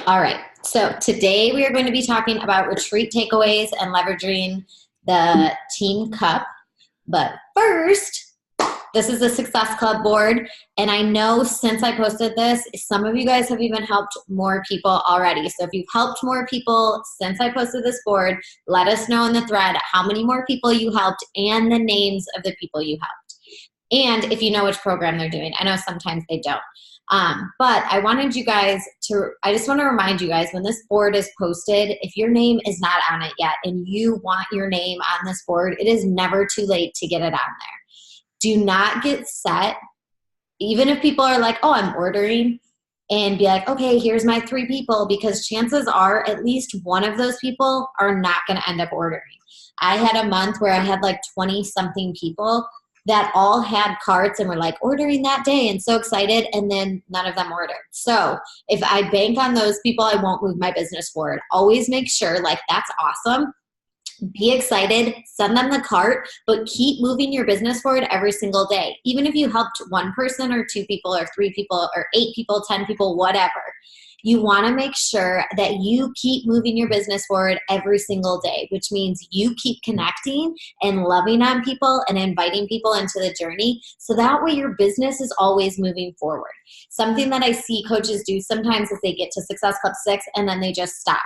All right. So today we are going to be talking about retreat takeaways and leveraging the team cup. But first, this is the Success Club board. And I know since I posted this, some of you guys have even helped more people already. So if you've helped more people since I posted this board, let us know in the thread how many more people you helped and the names of the people you helped. And if you know which program they're doing. I know sometimes they don't. But I wanted you guys to, I just want to remind you guys, when this board is posted, if your name is not on it yet and you want your name on this board, it is never too late to get it on there. Do not get set, even if people are like, oh, I'm ordering, and be like, okay, here's my 3 people, because chances are at least one of those people are not going to end up ordering. I had a month where I had like 20 something people that all had carts and were like ordering that day and so excited, and then none of them ordered. So if I bank on those people, I won't move my business forward. Always make sure, like, that's awesome. Be excited, send them the cart, but keep moving your business forward every single day. Even if you helped 1 person or 2 people or 3 people or 8 people, 10 people, whatever, you want to make sure that you keep moving your business forward every single day, which means you keep connecting and loving on people and inviting people into the journey. So that way your business is always moving forward. Something that I see coaches do sometimes is they get to Success Club 6 and then they just stop.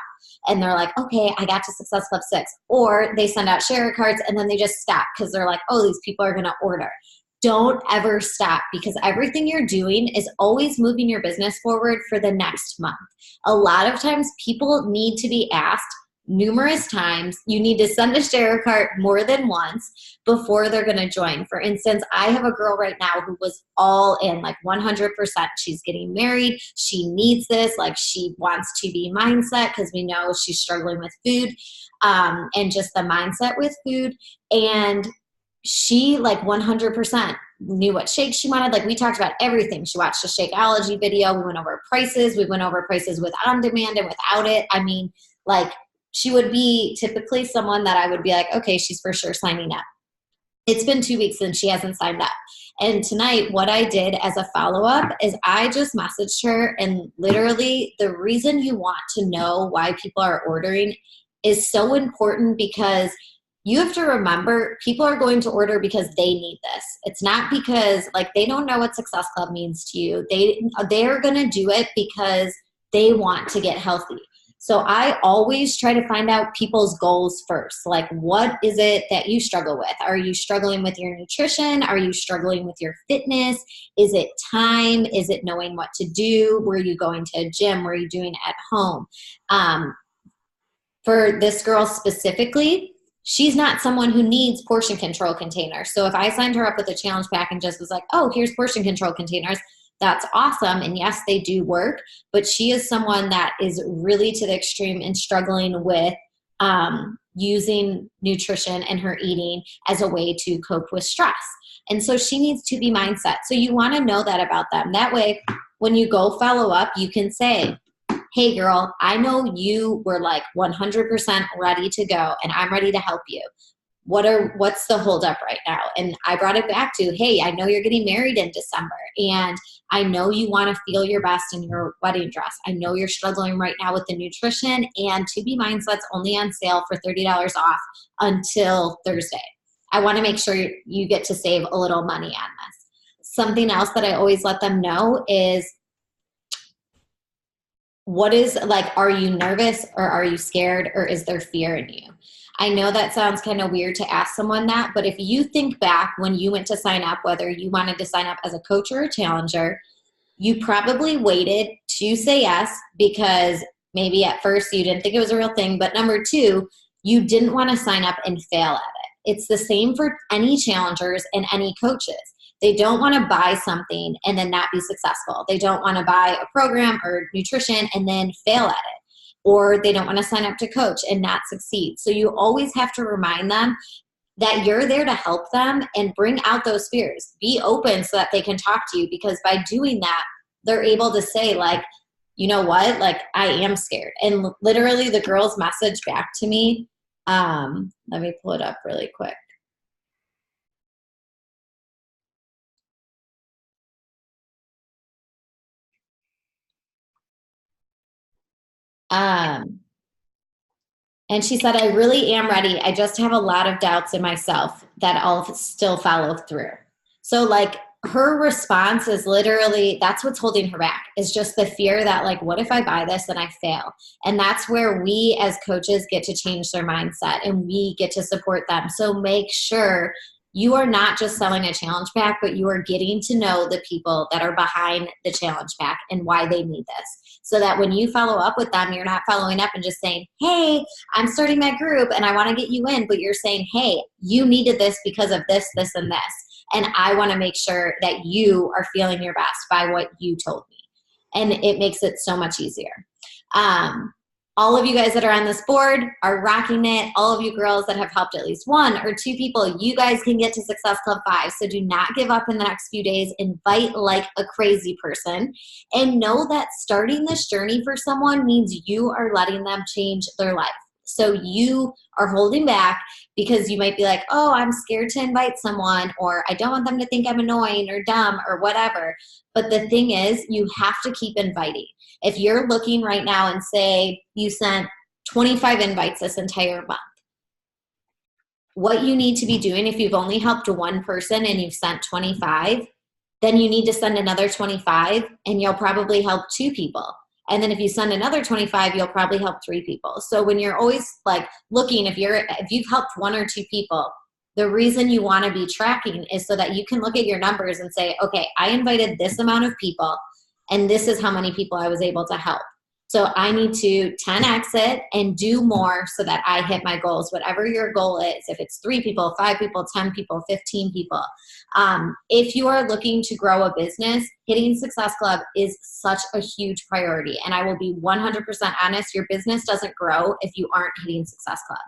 And they're like, okay, I got to Success Club 6. Or they send out share cards and then they just stop because they're like, oh, these people are going to order. Don't ever stop, because everything you're doing is always moving your business forward for the next month. A lot of times people need to be asked numerous times. You need to send a share card more than once before they're going to join. For instance, I have a girl right now who was all in, like 100%. She's getting married. She needs this. Like, she wants to be mindset because we know she's struggling with food, and just the mindset with food. And she, like, 100% knew what shakes she wanted. Like, we talked about everything. She watched a Shakeology video. We went over prices. We went over prices with on demand and without it. I mean, like, she would be typically someone that I would be like, okay, she's for sure signing up. It's been 2 weeks and she hasn't signed up. And tonight, what I did as a follow-up is I just messaged her, and literally, the reason you want to know why people are ordering is so important, because you have to remember, people are going to order because they need this. It's not because, like, they don't know what Success Club means to you. They're going to do it because they want to get healthy. So I always try to find out people's goals first. Like, what is it that you struggle with? Are you struggling with your nutrition? Are you struggling with your fitness? Is it time? Is it knowing what to do? Were you going to a gym? Were you doing it at home? For this girl specifically, she's not someone who needs portion control containers. So if I signed her up with a challenge pack and just was like, oh, here's portion control containers, that's awesome. And yes, they do work, but she is someone that is really to the extreme and struggling with using nutrition and her eating as a way to cope with stress. And so she needs to be mindset. So you want to know that about them. That way, when you go follow up, you can say, hey girl, I know you were like 100% ready to go and I'm ready to help you. What's the holdup right now? And I brought it back to, hey, I know you're getting married in December, and I know you want to feel your best in your wedding dress. I know you're struggling right now with the nutrition, and To Be Mindset's only on sale for $30 off until Thursday. I want to make sure you get to save a little money on this. Something else that I always let them know is, what is, like, are you nervous or are you scared, or is there fear in you? I know that sounds kind of weird to ask someone that, but if you think back when you went to sign up, whether you wanted to sign up as a coach or a challenger, you probably waited to say yes because maybe at first you didn't think it was a real thing, but number 2, you didn't want to sign up and fail at it. It's the same for any challengers and any coaches. They don't want to buy something and then not be successful. They don't want to buy a program or nutrition and then fail at it. Or they don't want to sign up to coach and not succeed. So you always have to remind them that you're there to help them and bring out those fears. Be open so that they can talk to you, because by doing that, they're able to say, like, you know what, like, I am scared. And literally the girl's message back to me, let me pull it up really quick. And she said, I really am ready. I just have a lot of doubts in myself that I'll still follow through. So like her response is literally, that's what's holding her back, is just the fear that like, what if I buy this and I fail? And that's where we as coaches get to change their mindset and we get to support them. So make sure you are not just selling a challenge pack, but you are getting to know the people that are behind the challenge pack and why they need this. So that when you follow up with them, you're not following up and just saying, hey, I'm starting my group and I want to get you in, but you're saying, hey, you needed this because of this, this, and this. And I want to make sure that you are feeling your best by what you told me. And it makes it so much easier. All of you guys that are on this board are rocking it. All of you girls that have helped at least one or two people, you guys can get to Success Club 5. So do not give up in the next few days. Invite like a crazy person. And know that starting this journey for someone means you are letting them change their life. So you are holding back because you might be like, oh, I'm scared to invite someone, or I don't want them to think I'm annoying or dumb or whatever. But the thing is, you have to keep inviting. If you're looking right now and say you sent 25 invites this entire month, what you need to be doing, if you've only helped one person and you've sent 25, then you need to send another 25 and you'll probably help 2 people. And then if you send another 25, you'll probably help 3 people. So when you're always like looking, if you've helped 1 or 2 people, the reason you want to be tracking is so that you can look at your numbers and say, okay, I invited this amount of people and this is how many people I was able to help. So I need to 10x it and do more so that I hit my goals, whatever your goal is. If it's 3 people, 5 people, 10 people, 15 people. If you are looking to grow a business, hitting Success Club is such a huge priority. And I will be 100% honest, your business doesn't grow if you aren't hitting Success Club.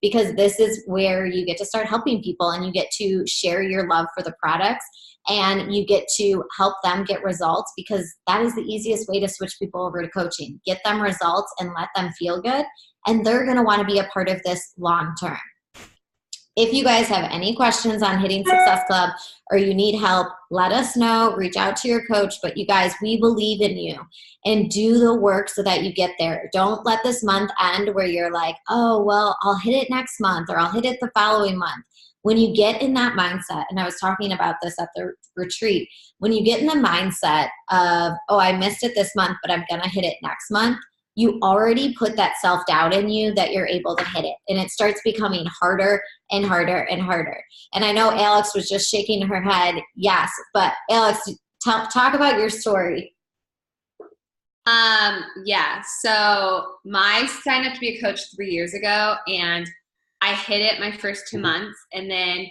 Because this is where you get to start helping people and you get to share your love for the products and you get to help them get results, because that is the easiest way to switch people over to coaching. Get them results and let them feel good, and they're going to want to be a part of this long term. If you guys have any questions on hitting Success Club or you need help, let us know. Reach out to your coach. But you guys, we believe in you, and do the work so that you get there. Don't let this month end where you're like, oh, well, I'll hit it next month or I'll hit it the following month. When you get in that mindset, and I was talking about this at the retreat, when you get in the mindset of, oh, I missed it this month, but I'm going to hit it next month, you already put that self-doubt in you that you're able to hit it. And it starts becoming harder and harder and harder. And I know Alex was just shaking her head. Yes. But Alex, talk about your story. Yeah. So I signed up to be a coach 3 years ago, and I hit it my first 2 months. And then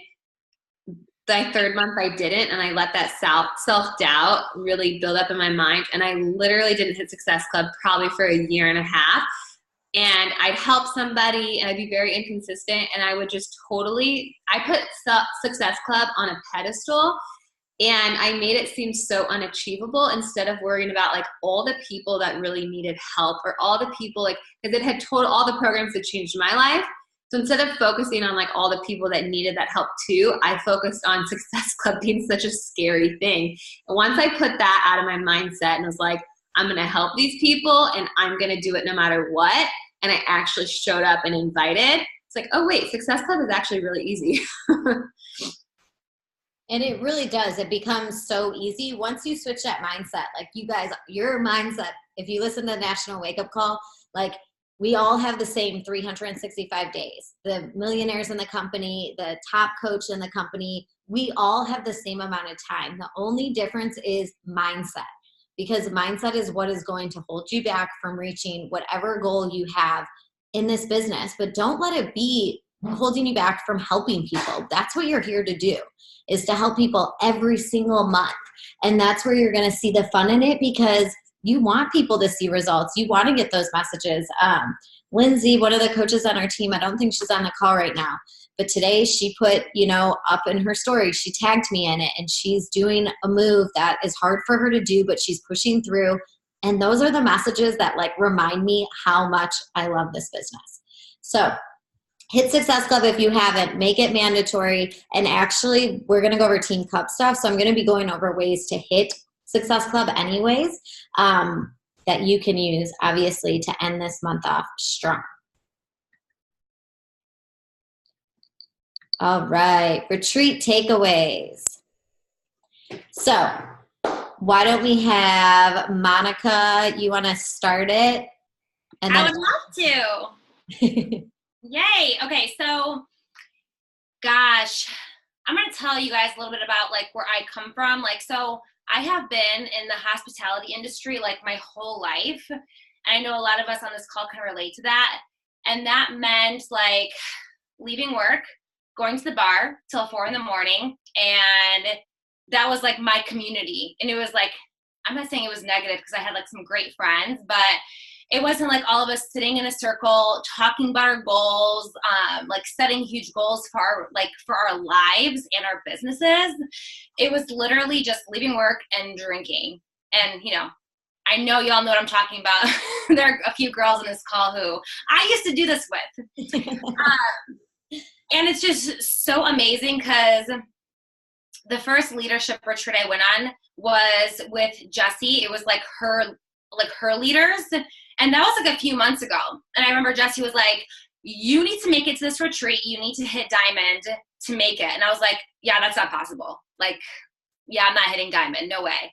the third month I didn't, and I let that self-doubt really build up in my mind. And I literally didn't hit Success Club probably for a year and a half. And I'd help somebody and I'd be very inconsistent, and I would just I put Success Club on a pedestal, and I made it seem so unachievable instead of worrying about like all the people that really needed help, or all the people, like, because it had all the programs that changed my life. So instead of focusing on like all the people that needed that help too, I focused on Success Club being such a scary thing. And once I put that out of my mindset and was like, I'm going to help these people and I'm going to do it no matter what, and I actually showed up and invited, it's like, oh wait, Success Club is actually really easy. And it really does. It becomes so easy once you switch that mindset. Like you guys, your mindset, if you listen to the National Wake Up Call, like we all have the same 365 days. The millionaires in the company, the top coach in the company, we all have the same amount of time. The only difference is mindset, because mindset is what is going to hold you back from reaching whatever goal you have in this business. But don't let it be holding you back from helping people. That's what you're here to do, is to help people every single month. And that's where you're going to see the fun in it, because you want people to see results. You want to get those messages. Lindsay, one of the coaches on our team, I don't think she's on the call right now, but today she put, up in her story, she tagged me in it, and she's doing a move that is hard for her to do, but she's pushing through. And those are the messages that like remind me how much I love this business. So hit Success Club if you haven't. Make it mandatory. And actually, we're going to go over Team Cup stuff. So I'm going to be going over ways to hit Success Club anyways. that you can use, obviously, to end this month off strong. All right, retreat takeaways. So why don't we have Monica, you want to start it? And then I would love to. Yay. Okay, so gosh, I'm going to tell you guys a little bit about like where I come from. Like, so I have been in the hospitality industry like my whole life. And I know a lot of us on this call can relate to that. And that meant like leaving work, going to the bar till 4 a.m. and that was like my community. And it was like, I'm not saying it was negative because I had like some great friends, but it wasn't like all of us sitting in a circle talking about our goals, like setting huge goals for our lives and our businesses. It was literally just leaving work and drinking. And I know y'all know what I'm talking about. There are a few girls in this call who I used to do this with. And it's just so amazing because the first leadership retreat I went on was with Jessie. It was like her leaders. And that was like a few months ago. And I remember Jessie was like, you need to make it to this retreat. You need to hit diamond to make it. And I was like, yeah, that's not possible. Like, yeah, I'm not hitting diamond. No way.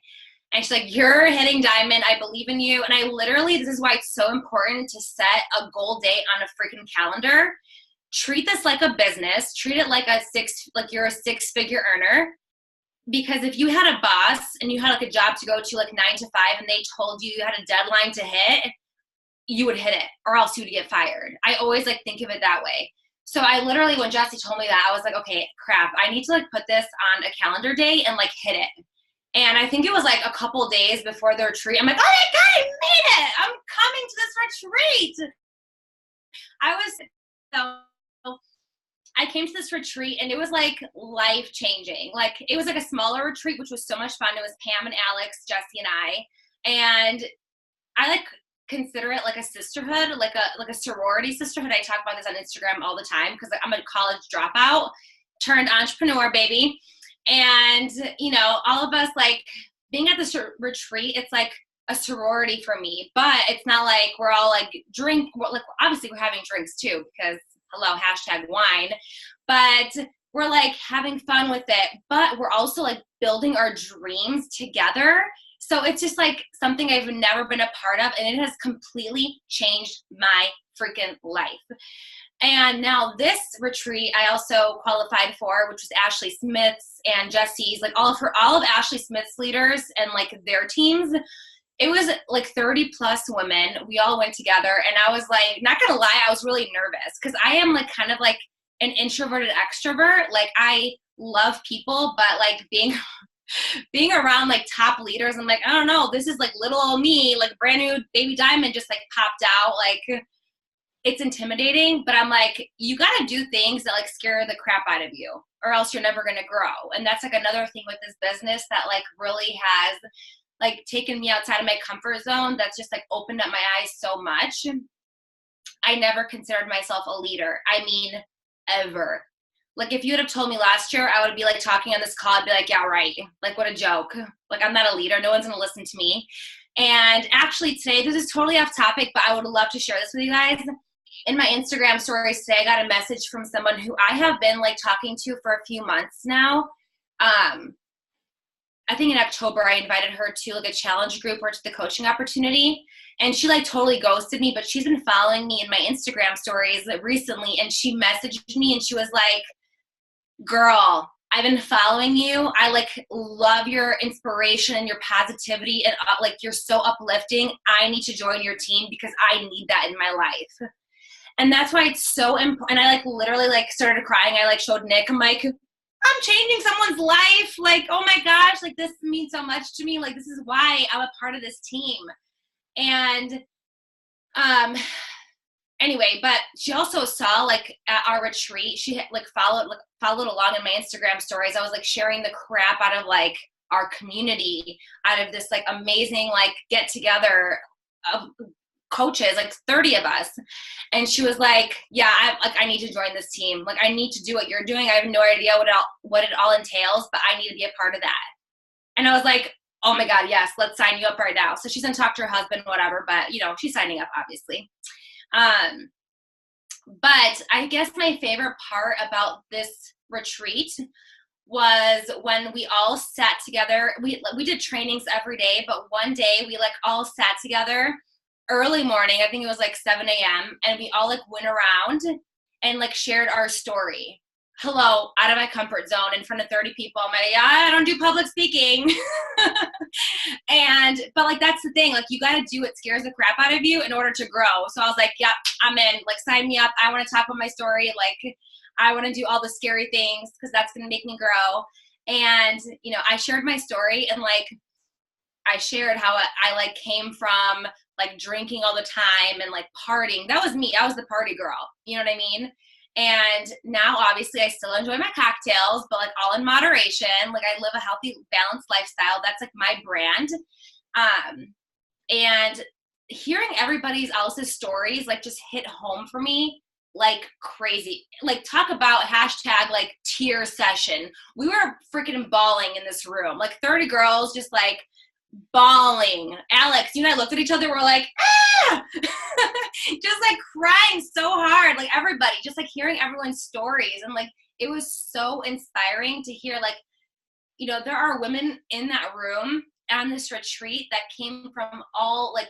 And she's like, you're hitting diamond. I believe in you. And I literally, this is why it's so important to set a goal date on a freaking calendar. Treat this like a business. Treat it like you're a 6-figure earner. Because if you had a boss and you had like a job to go to like 9 to 5 and they told you had a deadline to hit, you would hit it or else you would get fired. I always like think of it that way. So I literally, when Jessie told me that, I was like, okay, crap. I need to like put this on a calendar date and like hit it. And I think it was like a couple days before the retreat. I'm like, oh my God, I made it. I'm coming to this retreat. I came to this retreat and it was like life changing. Like it was like a smaller retreat, which was so much fun. It was Pam and Alex, Jessie and I. And I like consider it like a sisterhood, like a sorority sisterhood. I talk about this on Instagram all the time because I'm a college dropout turned entrepreneur, baby. And, all of us like being at this retreat, it's like a sorority for me, but it's not like we're all like obviously we're having drinks too because hello, #wine, but we're like having fun with it, but we're also like building our dreams together. So it's just like something I've never been a part of, and it has completely changed my freaking life. And now this retreat I also qualified for, which was Ashley Smith's and Jessie's, like all of Ashley Smith's leaders and like their teams. It was like 30 plus women. We all went together and I was like, not gonna lie, I was really nervous because I am like kind of like an introverted extrovert. Like I love people, but like being around like top leaders, I'm like, I don't know, this is like little old me, like brand new baby diamond just like popped out. Like it's intimidating, but I'm like, you gotta do things that like scare the crap out of you or else you're never gonna grow. And that's like another thing with this business that like really has like taken me outside of my comfort zone. That's just like opened up my eyes so much. I never considered myself a leader. I mean, ever. Like if you would have told me last year, I would be like talking on this call. I'd be like, yeah, right. Like what a joke. Like I'm not a leader. No one's going to listen to me. And actually today, this is totally off topic, but I would love to share this with you guys. In my Instagram stories today, I got a message from someone who I have been like talking to for a few months now. I think in October, I invited her to like a challenge group or to the coaching opportunity. And she like totally ghosted me, but she's been following me in my Instagram stories recently. And she messaged me and she was like, girl, I've been following you. I like love your inspiration and your positivity and like you're so uplifting. I need to join your team because I need that in my life. And that's why it's so important. I like literally like started crying. I like showed Nick. I'm like, I'm changing someone's life. Like, oh my gosh, like this means so much to me. Like this is why I'm a part of this team. And anyway, but she also saw like at our retreat, she had like followed along in my Instagram stories. I was like sharing the crap out of like our community, out of this like amazing like get together of coaches, like 30 of us. And she was like, yeah, I need to join this team. Like I need to do what you're doing. I have no idea what it all entails, but I need to be a part of that. And I was like, oh my God, yes, let's sign you up right now. So she's going to talk to her husband, whatever, but you know, she's signing up obviously. But I guess my favorite part about this retreat was when we all sat together. We did trainings every day, but one day we like all sat together early morning. I think it was like 7 a.m. and we all like went around and like shared our story. Hello, out of my comfort zone in front of 30 people. I'm like, yeah, I don't do public speaking. But like, that's the thing. Like, you got to do what scares the crap out of you in order to grow. So I was like, yep, I'm in. Like, sign me up. I want to talk about my story. Like, I want to do all the scary things because that's going to make me grow. And, you know, I shared my story and like, I shared how I like came from like drinking all the time and like partying. That was me. I was the party girl. You know what I mean? And now obviously I still enjoy my cocktails, but like all in moderation. Like I live a healthy, balanced lifestyle. That's like my brand. And hearing everybody else's stories like just hit home for me like crazy. Like talk about hashtag like tear session. We were freaking bawling in this room. Like 30 girls just like bawling. Alex, you and I looked at each other, we're like, ah! Just like crying so hard. Like everybody, just like hearing everyone's stories. And like, it was so inspiring to hear like, you know, there are women in that room on this retreat that came from all like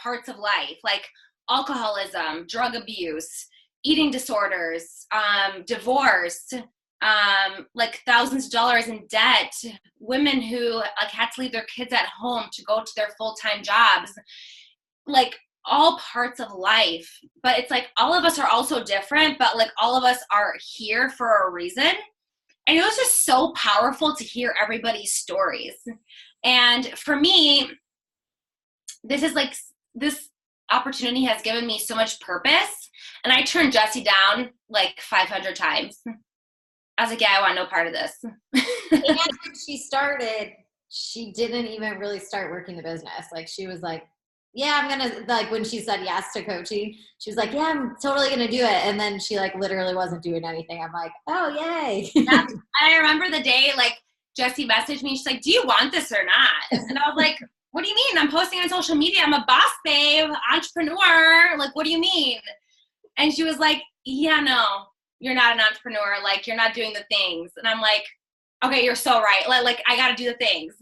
parts of life, like alcoholism, drug abuse, eating disorders, divorce, like thousands of dollars in debt, women who like had to leave their kids at home to go to their full-time jobs, like all parts of life. But it's like all of us are also different, but like all of us are here for a reason. And it was just so powerful to hear everybody's stories. And for me, this is like, this opportunity has given me so much purpose. And I turned Jessie down like 500 times. I was like, yeah, I want no part of this. And when she started, she didn't even really start working the business. Like she was like, yeah, I'm going to, like when she said yes to coaching, she was like, yeah, I'm totally going to do it. And then she like literally wasn't doing anything. I'm like, oh, yay. Yeah. I remember the day like Jessie messaged me. She's like, do you want this or not? And I was like, what do you mean? I'm posting on social media. I'm a boss babe, entrepreneur. Like, what do you mean? And she was like, yeah, no, you're not an entrepreneur. Like, you're not doing the things. And I'm like, okay, you're so right. Like I got to do the things.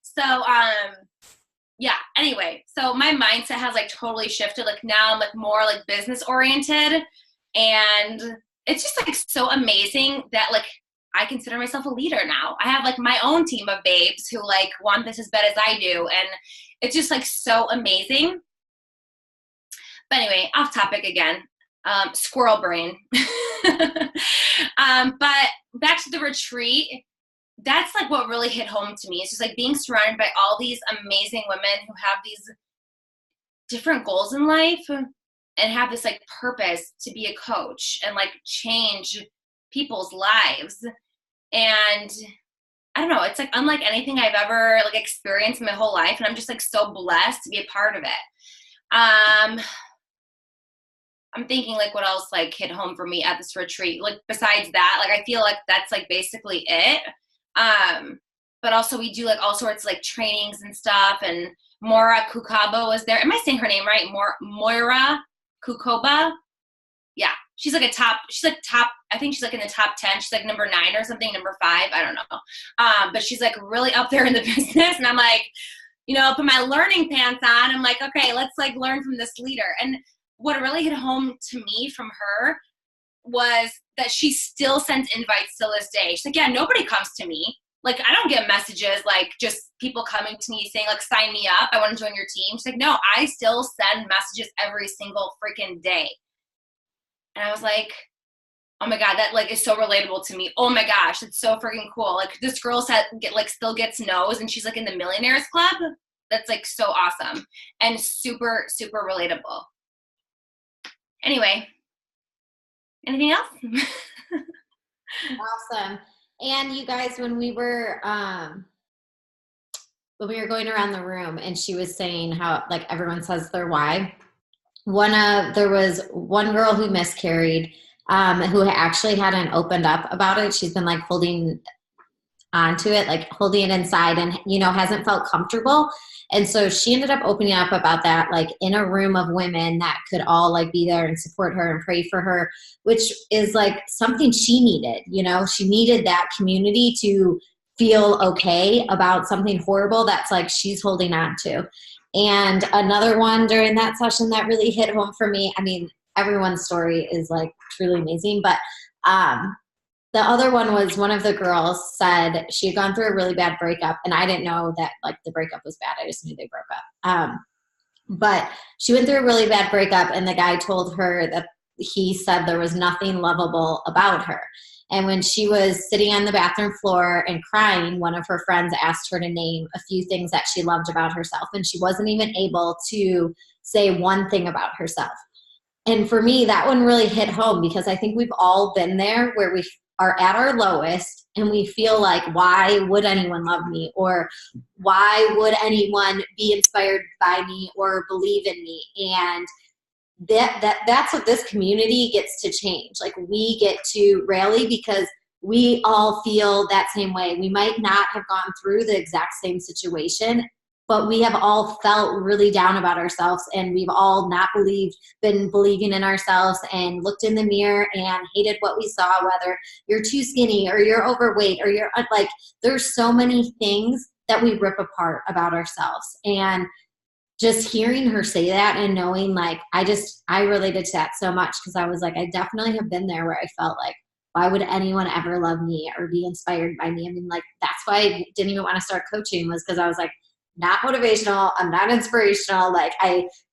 So, yeah, anyway, so my mindset has like totally shifted. Like now I'm like more like business oriented, and it's just like so amazing that like I consider myself a leader now. I have like my own team of babes who like want this as bad as I do. And it's just like so amazing. But anyway, off topic again, squirrel brain. But back to the retreat. That's like what really hit home to me. It's just like being surrounded by all these amazing women who have these different goals in life and have this like purpose to be a coach and like change people's lives. And I don't know, it's like unlike anything I've ever like experienced in my whole life. And I'm just like so blessed to be a part of it. I'm thinking like what else like hit home for me at this retreat. Like besides that, like I feel like that's like basically it. But also we do like all sorts of like trainings and stuff, and Moira Kukaba was there. Am I saying her name right? Moira Kukoba? Yeah. She's like top, I think she's like in the top 10. She's like number 9 or something, number 5. I don't know. But she's like really up there in the business. And I'm like, you know, put my learning pants on. I'm like, okay, let's like learn from this leader. And what really hit home to me from her was that she still sends invites till this day. She's like, yeah, nobody comes to me. Like, I don't get messages like just people coming to me saying like, sign me up, I want to join your team. She's like, no, I still send messages every single freaking day. And I was like, oh my God, that like is so relatable to me. Oh my gosh, it's so freaking cool. Like this girl still gets no's, and she's like in the Millionaires Club. That's like so awesome and super, super relatable. Anyway, anything else? Awesome. And you guys, when we were going around the room and she was saying how like everyone says their why, there was one girl who miscarried, who actually hadn't opened up about it. She's been like holding onto it, like holding it inside and, hasn't felt comfortable. And so she ended up opening up about that, like in a room of women that could all like be there and support her and pray for her, which is like something she needed. She needed that community to feel okay about something horrible that's like she's holding on to. And another one during that session that really hit home for me, I mean, everyone's story is like truly amazing, but the other one was one of the girls said she had gone through a really bad breakup, and I didn't know that like the breakup was bad. I just knew they broke up. But she went through a really bad breakup, and the guy told her that he said there was nothing lovable about her. And when she was sitting on the bathroom floor and crying, one of her friends asked her to name a few things that she loved about herself, and she wasn't even able to say one thing about herself. And for me, that one really hit home because I think we've all been there where we are at our lowest and we feel like, why would anyone love me? Or why would anyone be inspired by me or believe in me? And that's what this community gets to change. Like, we get to rally because we all feel that same way. We might not have gone through the exact same situation, but we have all felt really down about ourselves, and we've all been believing in ourselves and looked in the mirror and hated what we saw, whether you're too skinny or you're overweight or you're like, there's so many things that we rip apart about ourselves. And just hearing her say that and knowing like, I related to that so much because I was like, I definitely have been there where I felt like, why would anyone ever love me or be inspired by me? I mean, like, that's why I didn't even want to start coaching, was because I was like, not motivational, I'm not inspirational. Like,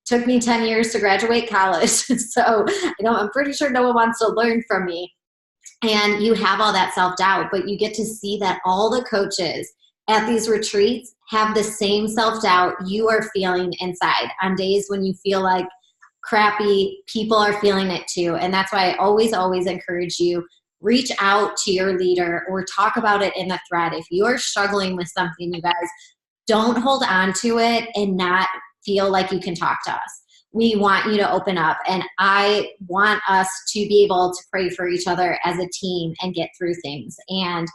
took me 10 years to graduate college. So, I'm pretty sure no one wants to learn from me. And you have all that self-doubt, but you get to see that all the coaches at these retreats have the same self-doubt you are feeling inside on days when you feel like crappy. People are feeling it too. And that's why I always, always encourage you, reach out to your leader or talk about it in the thread. If you are struggling with something, you guys, don't hold on to it and not feel like you can talk to us. We want you to open up, and I want us to be able to pray for each other as a team and get through things. And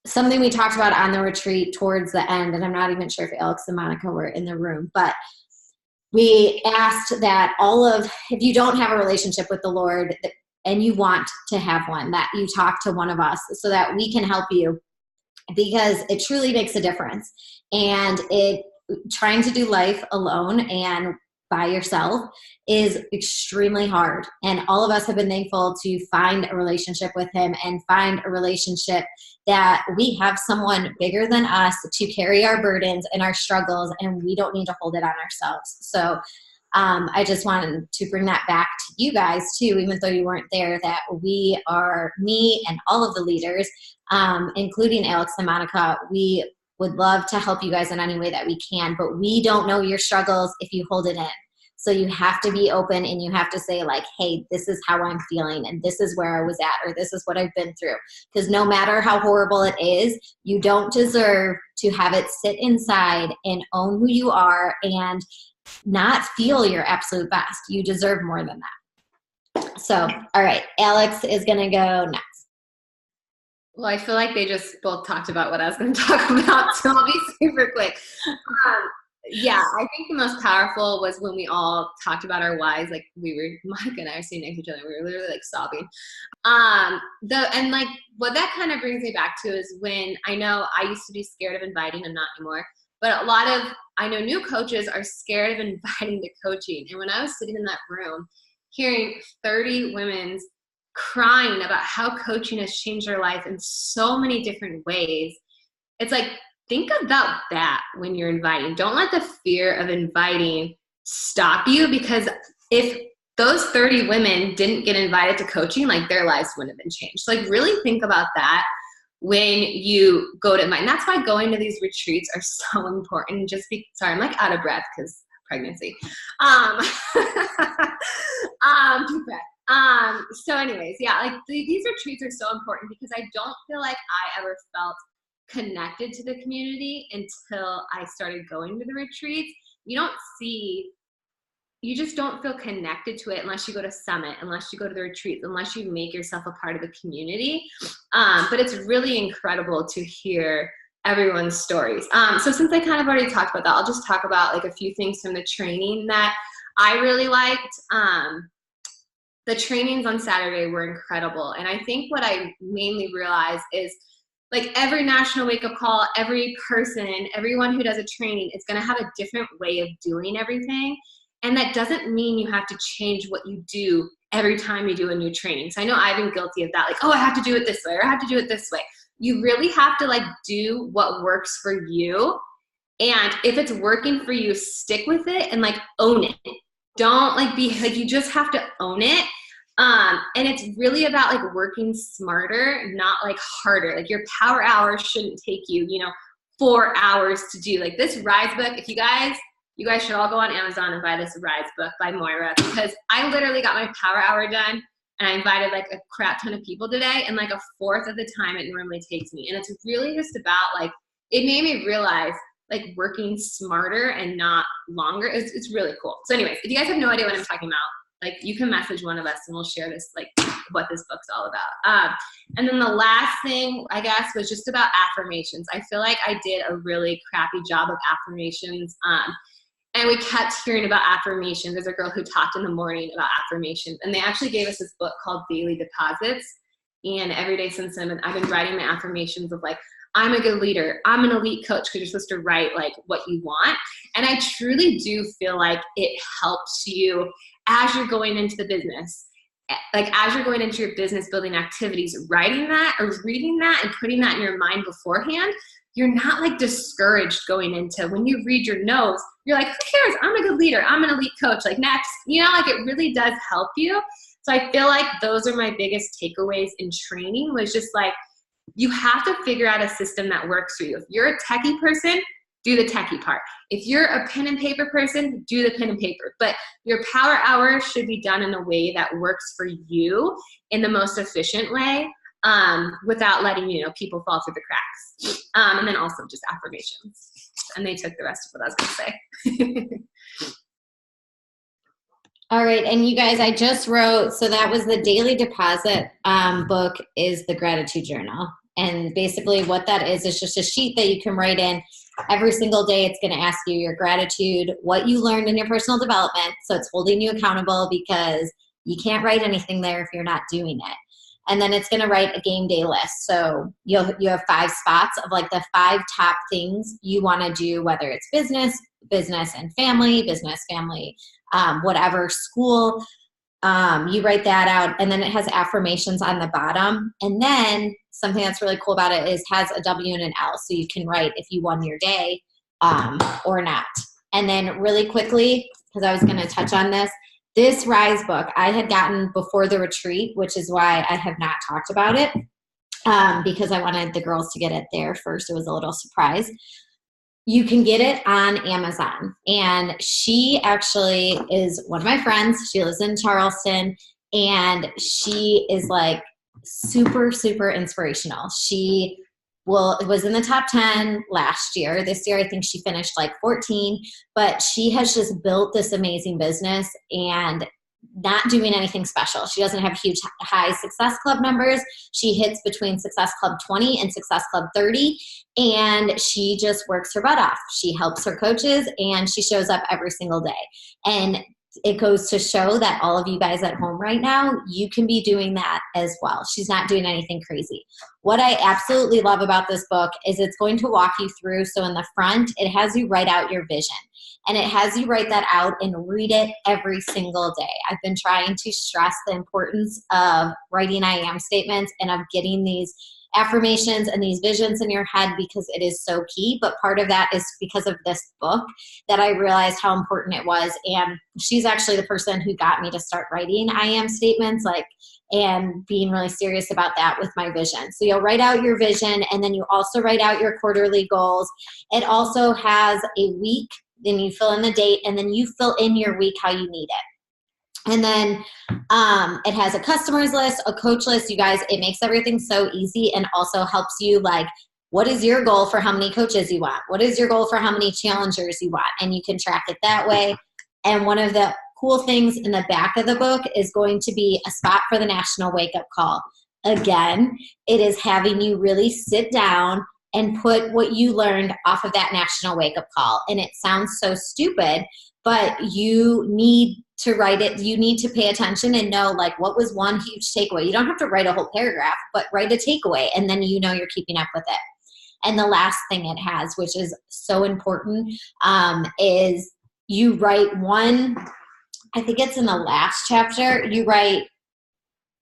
something we talked about on the retreat towards the end, and I'm not even sure if Alex and Monica were in the room, but we asked that if you don't have a relationship with the Lord and you want to have one, that you talk to one of us so that we can help you, because it truly makes a difference. And trying to do life alone and by yourself is extremely hard. And all of us have been thankful to find a relationship with him and find a relationship that we have someone bigger than us to carry our burdens and our struggles, and we don't need to hold it on ourselves. So I just wanted to bring that back to you guys too, even though you weren't there, that me and all of the leaders, including Alex and Monica, we would love to help you guys in any way that we can, but we don't know your struggles if you hold it in. So you have to be open and you have to say like, hey, this is how I'm feeling and this is where I was at, or this is what I've been through. Because no matter how horrible it is, you don't deserve to have it sit inside and own who you are and not feel your absolute best. You deserve more than that. So, all right, Alex is going to go next. Well, I feel like they just both talked about what I was going to talk about, so I'll be super quick. Yeah, I think the most powerful was when we all talked about our whys. Like, Monica and I were sitting next to each other, we were literally like sobbing. And like what that kind of brings me back to is when I know I used to be scared of inviting, I'm not anymore, but a lot of, I know new coaches are scared of inviting to coaching. And when I was sitting in that room, hearing 30 women's crying about how coaching has changed their life in so many different ways, it's like, think about that when you're inviting. Don't let the fear of inviting stop you, because if those 30 women didn't get invited to coaching, like their lives wouldn't have been changed. So like really think about that when you go to invite. And that's why going to these retreats are so important. Sorry, I'm like out of breath because pregnancy. Deep breath. So anyways, yeah, like these retreats are so important because I don't feel like I ever felt connected to the community until I started going to the retreats. You you just don't feel connected to it unless you go to Summit, unless you go to the retreats, unless you make yourself a part of the community. But it's really incredible to hear everyone's stories. So since I kind of already talked about that, I'll just talk about like a few things from the training that I really liked. The trainings on Saturday were incredible. And I think what I mainly realized is like every national wake-up call, every person, everyone who does a training is going to have a different way of doing everything. And that doesn't mean you have to change what you do every time you do a new training. So I know I've been guilty of that. Like, oh, I have to do it this way, or I have to do it this way. You really have to like do what works for you. And if it's working for you, stick with it and like own it. Don't like be like, you just have to own it. And it's really about like working smarter, not like harder. Like your power hour shouldn't take you, 4 hours to do. Like this Rise book, if you guys should all go on Amazon and buy this Rise book by Moira, because I literally got my power hour done and I invited like a crap ton of people today in like a fourth of the time it normally takes me. And it's really just about like, it made me realize like working smarter and not longer. It's really cool. So anyways, if you guys have no idea what I'm talking about, like you can message one of us and we'll share this, like what this book's all about. And then the last thing I guess was just about affirmations. I feel like I did a really crappy job of affirmations. And we kept hearing about affirmations. There's a girl who talked in the morning about affirmations, and they actually gave us this book called Daily Deposits. And every day since then, I've been writing my affirmations of like, I'm a good leader, I'm an elite coach, because you're supposed to write like what you want. And I truly do feel like it helps you as you're going into the business. Like as you're going into your business building activities, writing that or reading that and putting that in your mind beforehand, you're not like discouraged going into when you read your notes, you're like, who cares? I'm a good leader. I'm an elite coach. Like next, like it really does help you. So I feel like those are my biggest takeaways in training, was just like, you have to figure out a system that works for you. If you're a techie person, do the techie part. If you're a pen and paper person, do the pen and paper. But your power hour should be done in a way that works for you in the most efficient way, without letting, people fall through the cracks. And then also just affirmations. And they took the rest of what I was going to say. All right. And you guys, I just wrote, so that was the Daily Deposit book is the gratitude journal. And basically what that is just a sheet that you can write in every single day. It's going to ask you your gratitude, what you learned in your personal development. So it's holding you accountable, because you can't write anything there if you're not doing it. And then it's going to write a game day list. So you have 5 spots of like the 5 top things you want to do, whether it's business and family, whatever, school. You write that out, and then it has affirmations on the bottom. And then something that's really cool about it is has a W and an L. So you can write if you won your day or not. And then really quickly, because I was going to touch on this Rise book I had gotten before the retreat, which is why I have not talked about it, because I wanted the girls to get it there first. It was a little surprise. You can get it on Amazon. And she actually is one of my friends. She lives in Charleston, and she is like super, super inspirational. She was in the top 10 last year. This year, I think she finished like 14, but she has just built this amazing business and not doing anything special. She doesn't have huge high Success Club numbers. She hits between Success Club 20 and Success Club 30, and she just works her butt off. She helps her coaches, and she shows up every single day. And it goes to show that all of you guys at home right now, you can be doing that as well. She's not doing anything crazy. What I absolutely love about this book is it's going to walk you through. So in the front, it has you write out your vision, and it has you write that out and read it every single day. I've been trying to stress the importance of writing I am statements and of getting these affirmations and these visions in your head, because it is so key. But part of that is because of this book that I realized how important it was. And she's actually the person who got me to start writing I am statements, and being really serious about that with my vision. So you'll write out your vision, and then you also write out your quarterly goals. It also has a week, then you fill in the date, and then you fill in your week how you need it. And then it has a customers list, a coach list. You guys, it makes everything so easy, and also helps you like, what is your goal for how many coaches you want? What is your goal for how many challengers you want? And you can track it that way. And one of the cool things in the back of the book is going to be a spot for the National Wake Up Call. Again, it is having you really sit down and put what you learned off of that National Wake Up Call. And it sounds so stupid, but you need to write it. You need to pay attention and know, like, what was one huge takeaway. You don't have to write a whole paragraph, but write a takeaway, and then you know you're keeping up with it. And the last thing it has, which is so important, is you write one, I think it's in the last chapter, you write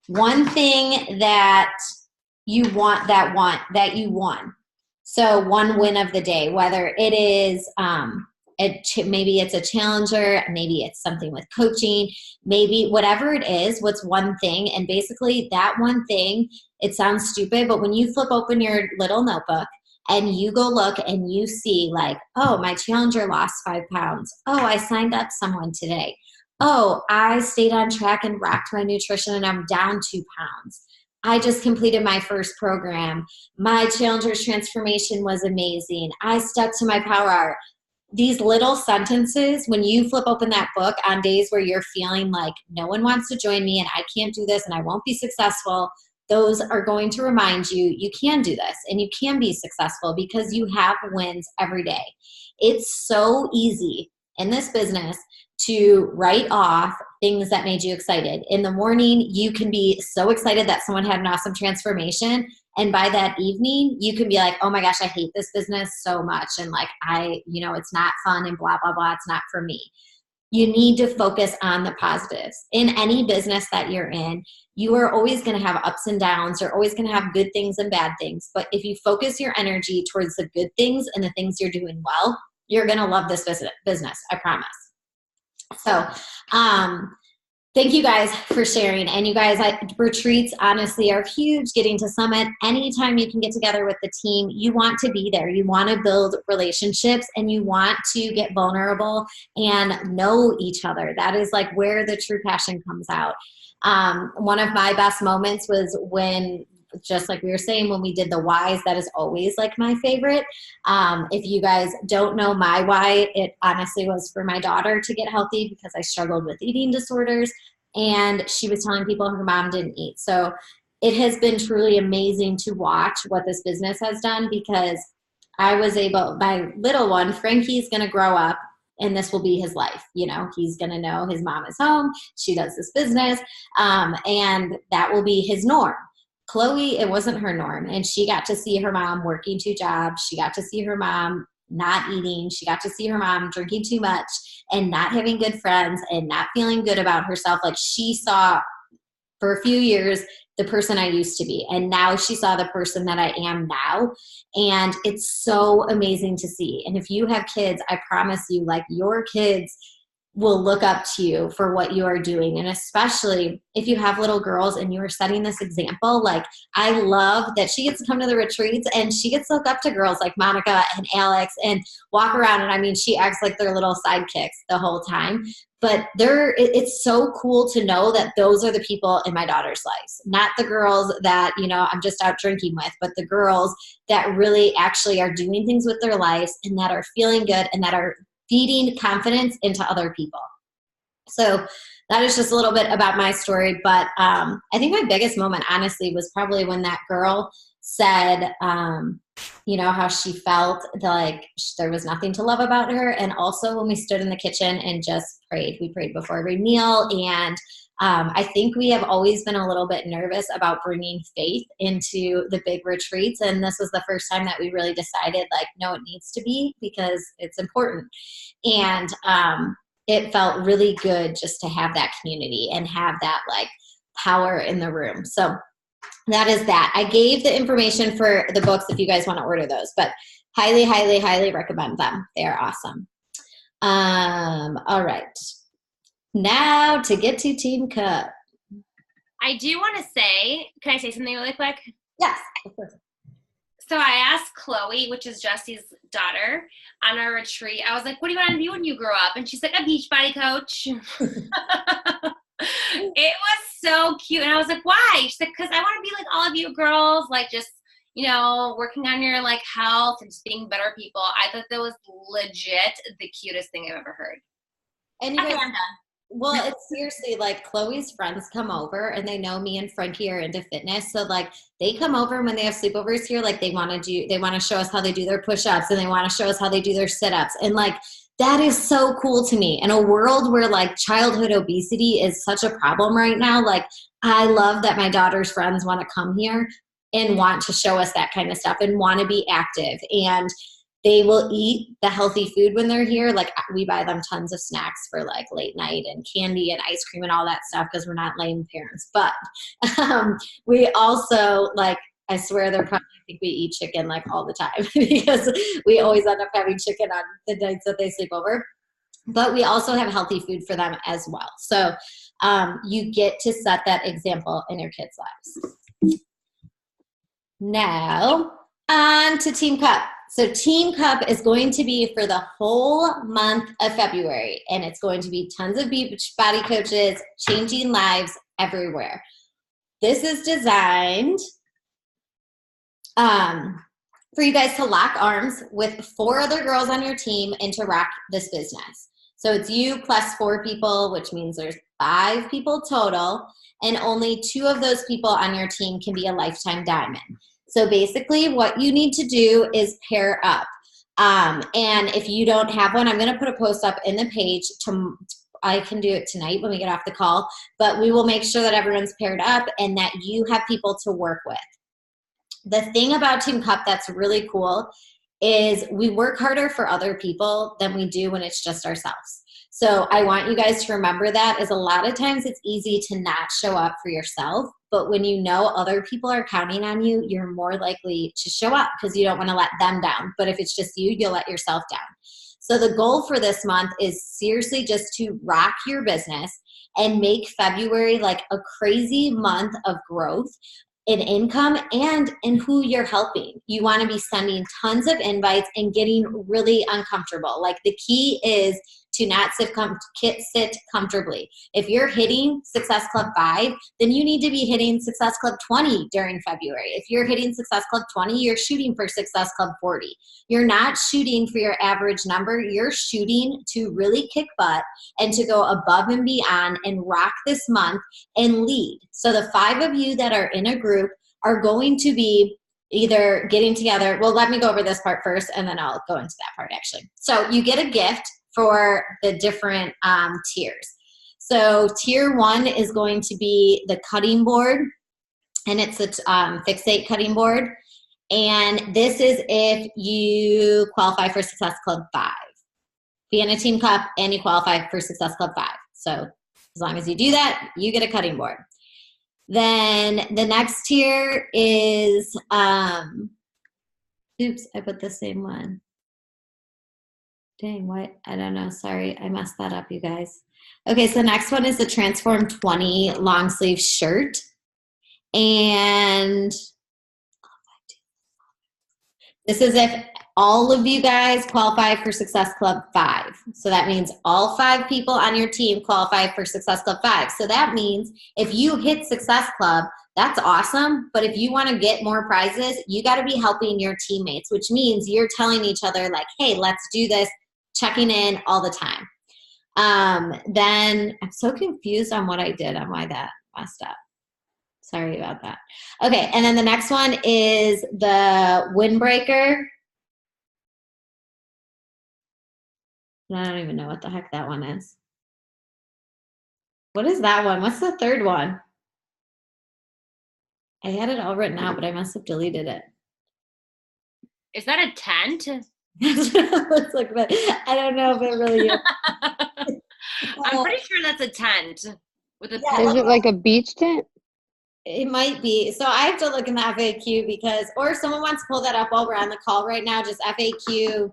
one thing that you want, that you won. So one win of the day, whether it is maybe it's a challenger, maybe it's something with coaching, maybe whatever it is, what's one thing. And basically that one thing, it sounds stupid, but when you flip open your little notebook and you go look and you see, like, oh, my challenger lost 5 pounds. Oh, I signed up someone today. Oh, I stayed on track and rocked my nutrition and I'm down 2 pounds. I just completed my first program. My challenger's transformation was amazing. I stuck to my power hour. These little sentences, when you flip open that book on days where you're feeling like no one wants to join me and I can't do this and I won't be successful, those are going to remind you you can do this and you can be successful because you have wins every day. It's so easy in this business to write off things that made you excited. In the morning, you can be so excited that someone had an awesome transformation. And by that evening, you can be like, oh my gosh, I hate this business so much. And like, it's not fun and blah, blah, blah. It's not for me. You need to focus on the positives. In any business that you're in, you are always going to have ups and downs. You're always going to have good things and bad things. But if you focus your energy towards the good things and the things you're doing well, you're going to love this business, I promise. So, thank you guys for sharing. And you guys, retreats honestly are huge. Getting to Summit, anytime you can get together with the team, you want to be there. You want to build relationships and you want to get vulnerable and know each other. That is like where the true passion comes out. One of my best moments was when, just like we were saying, when we did the whys, that is always like my favorite. If you guys don't know my why, it honestly was for my daughter to get healthy because I struggled with eating disorders and she was telling people her mom didn't eat. So it has been truly amazing to watch what this business has done because I was able, my little one, Frankie's going to grow up and this will be his life. You know, he's going to know his mom is home. She does this business. And that will be his norm. Chloe, it wasn't her norm, and she got to see her mom working 2 jobs. She got to see her mom not eating. She got to see her mom drinking too much and not having good friends and not feeling good about herself. Like she saw for a few years the person I used to be, and now she saw the person that I am now, and it's so amazing to see. And if you have kids, I promise you, like, your kids will look up to you for what you are doing. And especially if you have little girls and you are setting this example, like I love that she gets to come to the retreats and she gets to look up to girls like Monica and Alex and walk around. And I mean, she acts like they're little sidekicks the whole time, but it's so cool to know that those are the people in my daughter's lives, not the girls that, I'm just out drinking with, but the girls that really actually are doing things with their lives and that are feeling good and that are feeding confidence into other people. So that is just a little bit about my story. But I think my biggest moment, honestly, was probably when that girl said, how she felt like there was nothing to love about her. And also when we stood in the kitchen and just prayed. We prayed before every meal. And I think we have always been a little bit nervous about bringing faith into the big retreats. And this was the first time that we really decided, like, no, it needs to be because it's important. And it felt really good just to have that community and have that like power in the room. So that is that. I gave the information for the books if you guys want to order those, but highly, highly, highly recommend them. They are awesome. All right. Now to get to Team Cup. I do want to say, can I say something really quick? Yes, of course. So I asked Chloe, which is Jesse's daughter, on our retreat. I was like, what do you want to be when you grow up? And she's like, a beach body coach. It was so cute. And I was like, why? She's like, because I want to be like all of you girls, like just, working on your like health and just being better people. I thought that was legit the cutest thing I've ever heard. And you okay, guys, I'm done. Well, it's seriously like Chloe's friends come over and they know me and Frankie are into fitness. So like they come over when they have sleepovers here, like they want to show us how they do their push-ups and they want to show us how they do their sit-ups. And like that is so cool to me. In a world where like childhood obesity is such a problem right now, like I love that my daughter's friends want to come here and want to show us that kind of stuff and want to be active. And they will eat the healthy food when they're here. Like we buy them tons of snacks for like late night and candy and ice cream and all that stuff because we're not lame parents. But we also like, I swear they're probably think we eat chicken like all the time because we always end up having chicken on the nights that they sleep over. But we also have healthy food for them as well. So you get to set that example in your kids' lives. Now on to Team Cup. So Team Cup is going to be for the whole month of February, and it's going to be tons of beach body coaches, changing lives everywhere. This is designed for you guys to lock arms with 4 other girls on your team and to rock this business. So it's you plus 4 people, which means there's 5 people total, and only 2 of those people on your team can be a lifetime diamond. So basically what you need to do is pair up. And if you don't have one, I'm going to put a post up in the page. I can do it tonight when we get off the call, but we will make sure that everyone's paired up and that you have people to work with. The thing about Team Cup that's really cool is we work harder for other people than we do when it's just ourselves. So I want you guys to remember that, is a lot of times it's easy to not show up for yourself, but when you know other people are counting on you, you're more likely to show up because you don't want to let them down. But if it's just you, you'll let yourself down. So the goal for this month is seriously just to rock your business and make February like a crazy month of growth in income and in who you're helping. You want to be sending tons of invites and getting really uncomfortable. Like the key is to not sit comfortably. If you're hitting Success Club 5, then you need to be hitting Success Club 20 during February. If you're hitting Success Club 20, you're shooting for Success Club 40. You're not shooting for your average number. You're shooting to really kick butt and to go above and beyond and rock this month and lead. So the 5 of you that are in a group are going to be either getting together. Well, let me go over this part first, and then I'll go into that part actually. So you get a gift for the different tiers. So tier 1 is going to be the cutting board, and it's a Fixate cutting board. And this is if you qualify for Success Club 5. Be in a Team Cup and you qualify for Success Club 5. So as long as you do that, you get a cutting board. Then the next tier is, oops, I put the same one. Dang, what? I don't know. Sorry, I messed that up, you guys. Okay, so the next one is the Transform 20 long sleeve shirt. And this is if all of you guys qualify for Success Club 5. So that means all 5 people on your team qualify for Success Club 5. So that means if you hit Success Club, that's awesome. But if you want to get more prizes, you got to be helping your teammates, which means you're telling each other like, hey, let's do this, checking in all the time. Then I'm so confused on what I did and why that messed up. Sorry about that. Okay, and then the next one is the windbreaker. I don't even know what the heck that one is. What is that one? What's the third one? I had it all written out, but I must have deleted it. Is that a tent? That's what it looks like, but I don't know if it really is. I'm pretty sure that's a tent. With a Is it like a beach tent? It might be. So I have to look in the FAQ because, or if someone wants to pull that up while we're on the call right now, just FAQ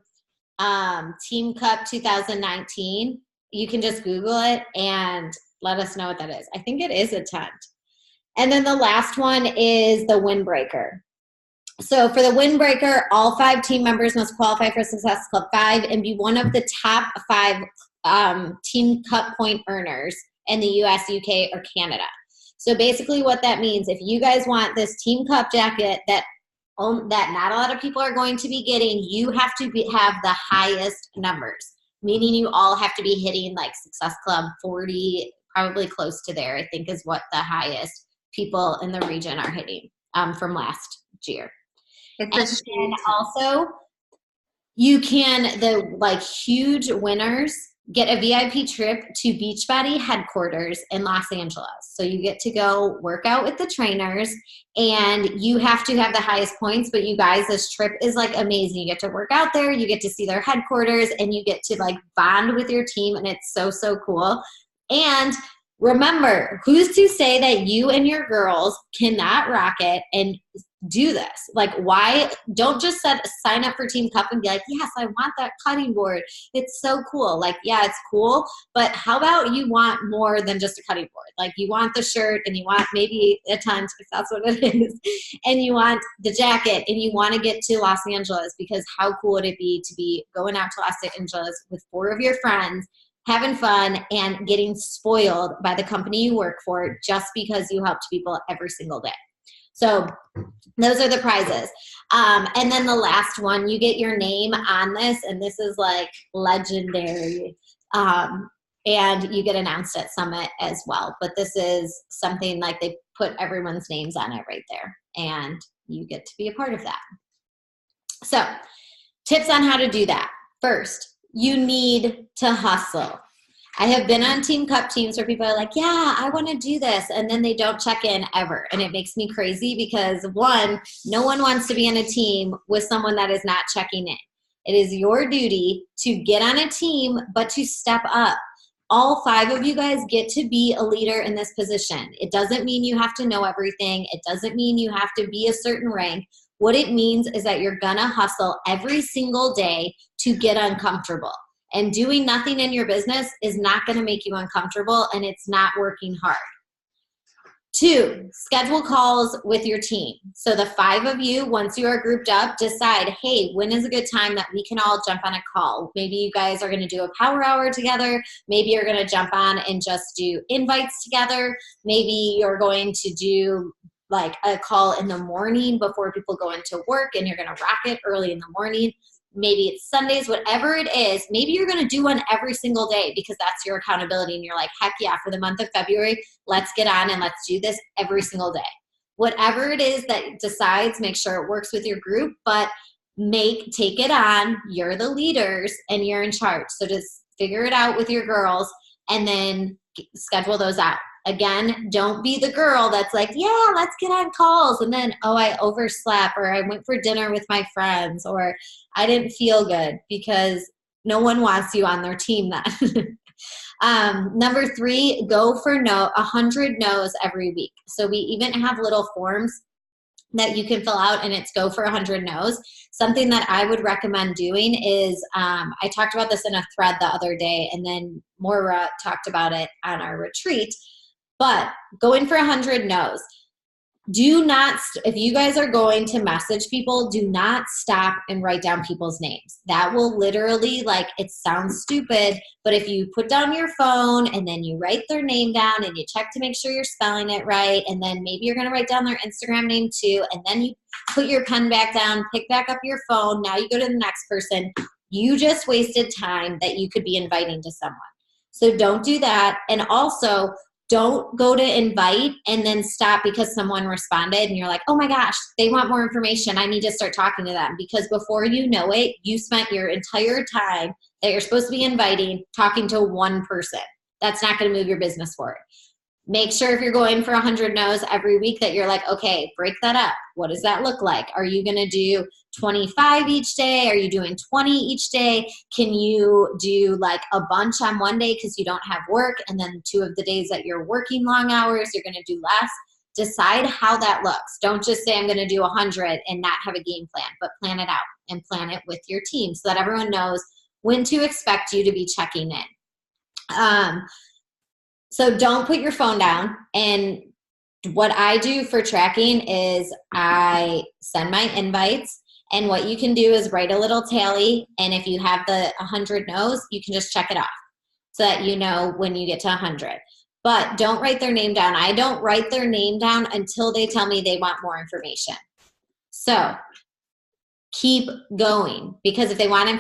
Team Cup 2019. You can just Google it and let us know what that is. I think it is a tent. And then the last one is the windbreaker. So for the windbreaker, all 5 team members must qualify for Success Club 5 and be one of the top 5 Team Cup point earners in the US, UK, or Canada. So basically what that means, if you guys want this Team Cup jacket that not a lot of people are going to be getting, you have to have the highest numbers. meaning you all have to be hitting like Success Club 40, probably close to there, I think is what the highest people in the region are hitting from last year. And then also you can, the like huge winners get a VIP trip to Beachbody headquarters in Los Angeles. So you get to go work out with the trainers, and you have to have the highest points, but you guys, this trip is like amazing. You get to work out there, you get to see their headquarters, and you get to like bond with your team, and it's so, so cool. And remember, who's to say that you and your girls cannot rock it and do this? Like, why don't just sign up for Team Cup and be like, yes, I want that cutting board. It's so cool. Like, yeah, it's cool, but how about you want more than just a cutting board? Like, you want the shirt, and you want maybe at times, if that's what it is, and you want the jacket, and you want to get to Los Angeles, because how cool would it be to be going out to Los Angeles with 4 of your friends, having fun, and getting spoiled by the company you work for just because you helped people every single day. So those are the prizes. And then the last one, you get your name on this, and this is like legendary. And you get announced at Summit as well. But this is something like they put everyone's names on it right there, and you get to be a part of that. So tips on how to do that. First, you need to hustle. I have been on Team Cup teams where people are like, yeah, I want to do this, and then they don't check in ever. And it makes me crazy because, one, no one wants to be on a team with someone that is not checking in. It is your duty to get on a team, but to step up. All 5 of you guys get to be a leader in this position. It doesn't mean you have to know everything. It doesn't mean you have to be a certain rank. What it means is that you're going to hustle every single day to get uncomfortable. And doing nothing in your business is not going to make you uncomfortable, and it's not working hard. 2, schedule calls with your team. So the 5 of you, once you are grouped up, decide, hey, when is a good time that we can all jump on a call? Maybe you guys are going to do a power hour together. Maybe you're going to jump on and just do invites together. Maybe you're going to do like a call in the morning before people go into work, and you're going to rock it early in the morning. Maybe it's Sundays, whatever it is. Maybe you're going to do one every single day because that's your accountability, and you're like, heck yeah, for the month of February, let's get on and let's do this every single day. Whatever it is that decides, make sure it works with your group, but take it on. You're the leaders and you're in charge. So just figure it out with your girls and then schedule those out. Again, don't be the girl that's like, yeah, let's get on calls. And then, oh, I overslept, or I went for dinner with my friends, or I didn't feel good, because no one wants you on their team then. Number 3, go for 100 no's every week. So we even have little forms that you can fill out, and it's go for 100 no's. Something that I would recommend doing is, I talked about this in a thread the other day, and then Maura talked about it on our retreat. But going for 100 no's. Do not, if you guys are going to message people, do not stop and write down people's names. That will literally, like, it sounds stupid, but if you put down your phone and then you write their name down and you check to make sure you're spelling it right, and then maybe you're going to write down their Instagram name too, and then you put your pen back down, pick back up your phone, now you go to the next person, you just wasted time that you could be inviting to someone. So don't do that. And also, don't go to invite and then stop because someone responded and you're like, oh my gosh, they want more information. I need to start talking to them. Because before you know it, you spent your entire time that you're supposed to be inviting talking to one person. That's not going to move your business forward. Make sure if you're going for 100 no's every week that you're like, okay, break that up. What does that look like? Are you going to do 25 each day? Are you doing 20 each day? Can you do like a bunch on one day because you don't have work, and then 2 of the days that you're working long hours, you're going to do less? Decide how that looks. Don't just say I'm going to do 100 and not have a game plan, but plan it out and plan it with your team so that everyone knows when to expect you to be checking in. So don't put your phone down. And what I do for tracking is I send my invites, and what you can do is write a little tally. And if you have the 100 no's, you can just check it off so that you know when you get to 100. But don't write their name down. I don't write their name down until they tell me they want more information. So keep going, because if they want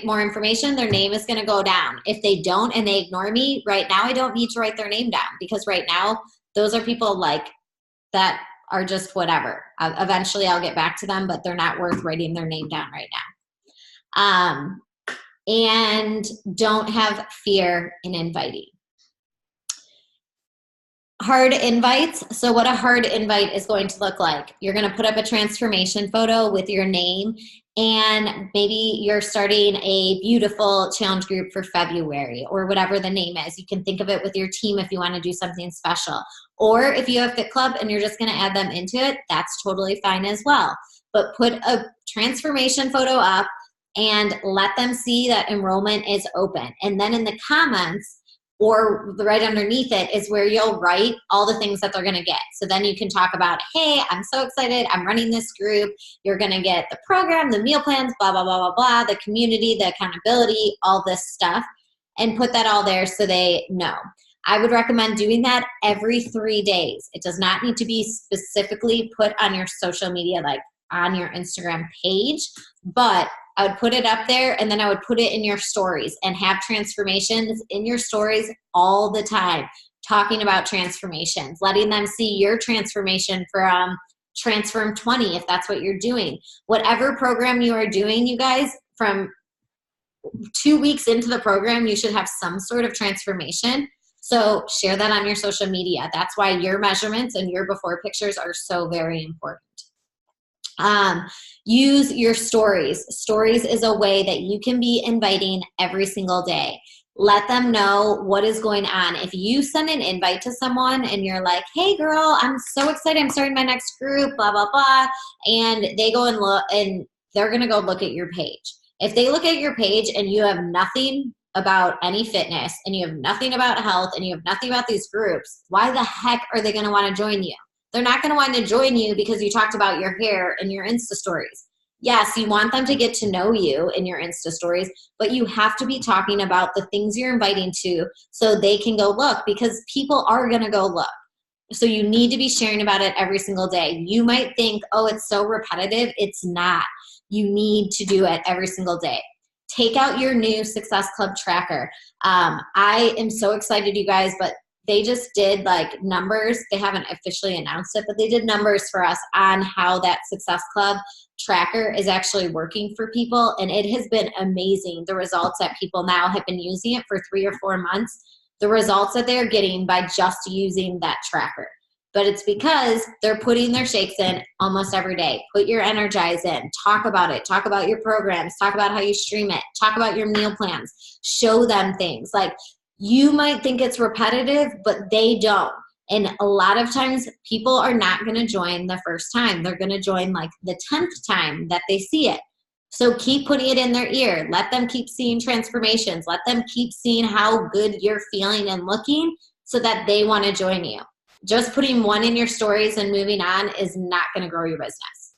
more information, their name is going to go down. If they don't and they ignore me right now, I don't need to write their name down, because right now those are people like that are just whatever. Eventually I'll get back to them, but they're not worth writing their name down right now. And don't have fear in inviting. Hard invites. So what a hard invite is going to look like, you're going to put up a transformation photo with your name, and maybe you're starting a beautiful challenge group for February or whatever the name is. You can think of it with your team if you want to do something special. Or if you have Fit Club and you're just going to add them into it, that's totally fine as well. But put a transformation photo up and let them see that enrollment is open. And then in the comments, or right underneath it, is where you'll write all the things that they're going to get. So then you can talk about, hey, I'm so excited. I'm running this group. You're going to get the program, the meal plans, blah, blah, blah, blah, blah, the community, the accountability, all this stuff, and put that all there so they know. I would recommend doing that every 3 days. It does not need to be specifically put on your social media, like on your Instagram page, but I would put it up there, and then I would put it in your stories and have transformations in your stories all the time, talking about transformations, letting them see your transformation from Transform 20, if that's what you're doing. Whatever program you are doing, you guys, from 2 weeks into the program, you should have some sort of transformation. So share that on your social media. That's why your measurements and your before pictures are so very important. Use your stories. Stories is a way that you can be inviting every single day. Let them know what is going on. If you send an invite to someone and you're like, hey girl, I'm so excited, I'm starting my next group, blah, blah, blah, and they go and look, and they're going to go look at your page. If they look at your page and you have nothing about any fitness, and you have nothing about health, and you have nothing about these groups, why the heck are they going to want to join you? They're not going to want to join you because you talked about your hair in your Insta stories. Yes, you want them to get to know you in your Insta stories, but you have to be talking about the things you're inviting to so they can go look, because people are going to go look. So you need to be sharing about it every single day. You might think, oh, it's so repetitive. It's not. You need to do it every single day. Take out your new Success Club tracker. I am so excited, you guys, but they just did like numbers. They haven't officially announced it, but they did numbers for us on how that Success Club tracker is actually working for people. And it has been amazing. The results that people now have been using it for 3 or 4 months, the results that they're getting by just using that tracker. But it's because they're putting their shakes in almost every day. Put your Energize in. Talk about it. Talk about your programs. Talk about how you stream it. Talk about your meal plans. Show them things. Like, you might think it's repetitive, but they don't. And a lot of times people are not going to join the first time. They're going to join like the 10th time that they see it. So keep putting it in their ear. Let them keep seeing transformations. Let them keep seeing how good you're feeling and looking so that they want to join you. Just putting one in your stories and moving on is not going to grow your business.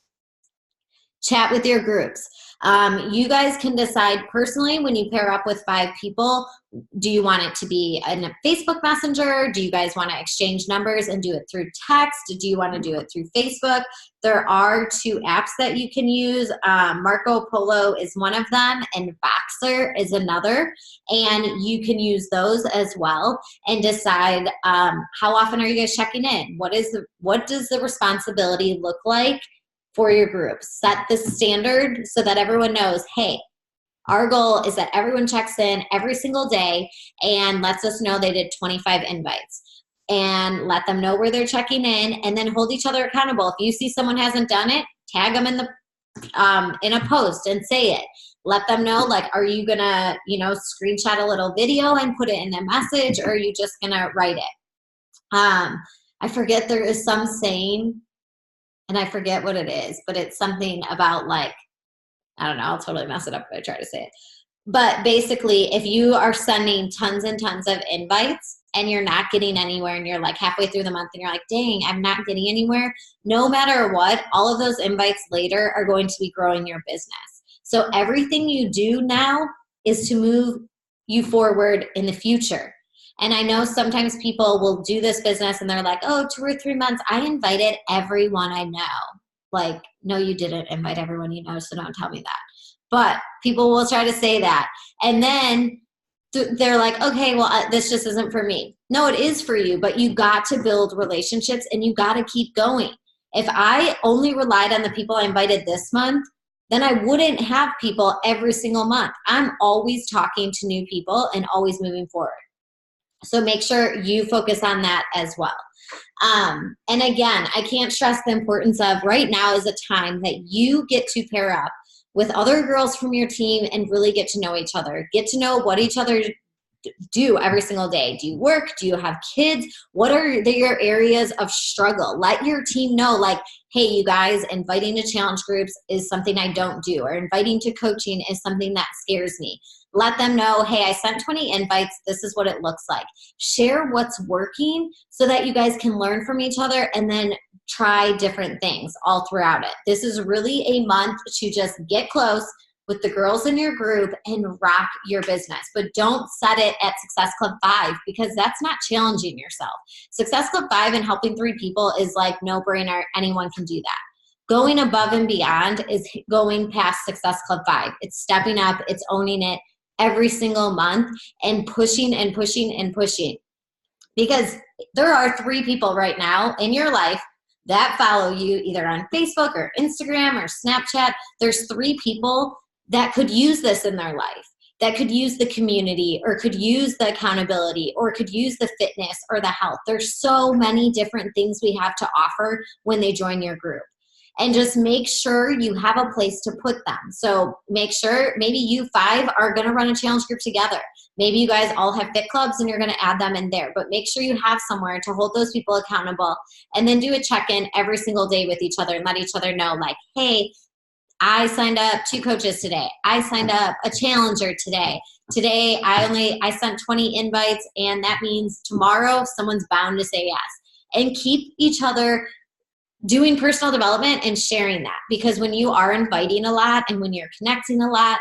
Chat with your groups. You guys can decide personally when you pair up with 5 people, do you want it to be in a Facebook Messenger? Do you guys want to exchange numbers and do it through text? Do you want to do it through Facebook? There are 2 apps that you can use. Marco Polo is one of them, and Voxer is another. And you can use those as well and decide how often are you guys checking in? What does the responsibility look like for your group? Set the standard so that everyone knows, hey, our goal is that everyone checks in every single day and lets us know they did 25 invites, and let them know where they're checking in, and then hold each other accountable. If you see someone hasn't done it, tag them in a post and say it. Let them know, like, are you gonna, screenshot a little video and put it in a message, or are you just gonna write it? I forget, there is some saying, and I forget what it is, but it's something about like, I don't know, I'll totally mess it up if I try to say it. But basically, if you are sending tons and tons of invites and you're not getting anywhere, and you're like halfway through the month and you're like, dang, I'm not getting anywhere, no matter what, all of those invites later are going to be growing your business. So everything you do now is to move you forward in the future. And I know sometimes people will do this business and they're like, oh, 2 or 3 months, I invited everyone I know. like, no, you didn't invite everyone you know, so don't tell me that. But people will try to say that. And then they're like, okay, well, this just isn't for me. No, it is for you, but you got to build relationships and you got to keep going. If I only relied on the people I invited this month, then I wouldn't have people every single month. I'm always talking to new people and always moving forward. So make sure you focus on that as well. And again, I can't stress the importance of right now is a time that you get to pair up with other girls from your team and really get to know each other. Get to know what each other do every single day. Do you work? Do you have kids? What are your areas of struggle? Let your team know, like, hey, you guys, inviting to challenge groups is something I don't do, or inviting to coaching is something that scares me. Let them know, hey, I sent 20 invites. This is what it looks like. Share what's working so that you guys can learn from each other and then try different things all throughout it. This is really a month to just get close with the girls in your group and rock your business. But don't set it at Success Club 5 because that's not challenging yourself. Success Club 5 and helping 3 people is like no-brainer. Anyone can do that. Going above and beyond is going past Success Club 5. It's stepping up. It's owning it every single month and pushing and pushing and pushing. Because there are 3 people right now in your life that follow you either on Facebook or Instagram or Snapchat. There's 3 people that could use this in their life, that could use the community or could use the accountability or could use the fitness or the health. There's so many different things we have to offer when they join your group. And just make sure you have a place to put them. So make sure maybe you 5 are going to run a challenge group together. Maybe you guys all have fit clubs and you're going to add them in there. But make sure you have somewhere to hold those people accountable and then do a check-in every single day with each other and let each other know, like, hey, I signed up 2 coaches today. I signed up a challenger today. Today, I sent 20 invites, and that means tomorrow someone's bound to say yes. And keep each other doing personal development and sharing that, because when you are inviting a lot and when you're connecting a lot,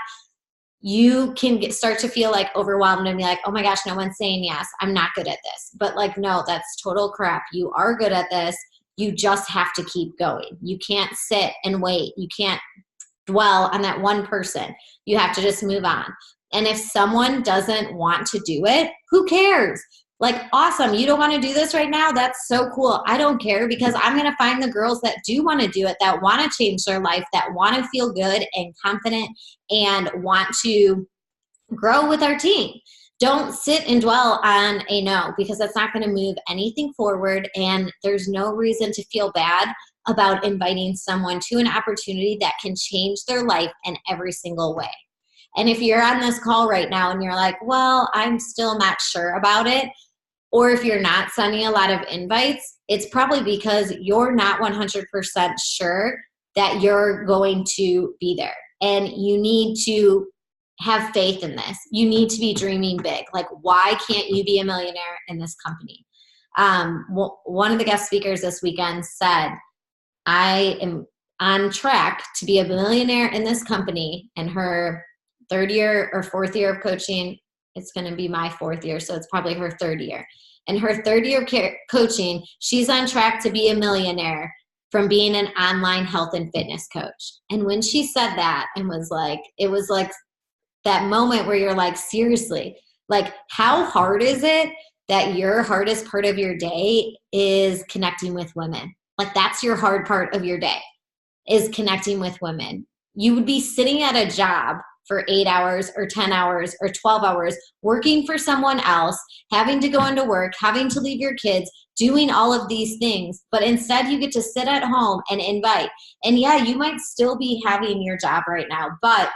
you can start to feel like overwhelmed and be like, oh my gosh, no one's saying yes. I'm not good at this. But like, no, that's total crap. You are good at this. You just have to keep going. You can't sit and wait. You can't dwell on that one person. You have to just move on. And if someone doesn't want to do it, who cares? Like, awesome, you don't want to do this right now? That's so cool. I don't care, because I'm going to find the girls that do want to do it, that want to change their life, that want to feel good and confident and want to grow with our team. Don't sit and dwell on a no, because that's not going to move anything forward, and there's no reason to feel bad about inviting someone to an opportunity that can change their life in every single way. And if you're on this call right now and you're like, well, I'm still not sure about it, or if you're not sending a lot of invites, it's probably because you're not 100% sure that you're going to be there. And you need to have faith in this. You need to be dreaming big. Like, why can't you be a millionaire in this company? One of the guest speakers this weekend said, I am on track to be a millionaire in this company. In her 3rd year or 4th year of coaching, it's going to be my 4th year, so it's probably her 3rd year. In her 3rd year of coaching, she's on track to be a millionaire from being an online health and fitness coach. And when she said that, and was like, it was like that moment where you're like, seriously, like, how hard is it that your hardest part of your day is connecting with women? Like, that's your hard part of your day, is connecting with women. You would be sitting at a job for 8 hours or 10 hours or 12 hours working for someone else, having to go into work, having to leave your kids, doing all of these things. But instead you get to sit at home and invite. And yeah, you might still be having your job right now, but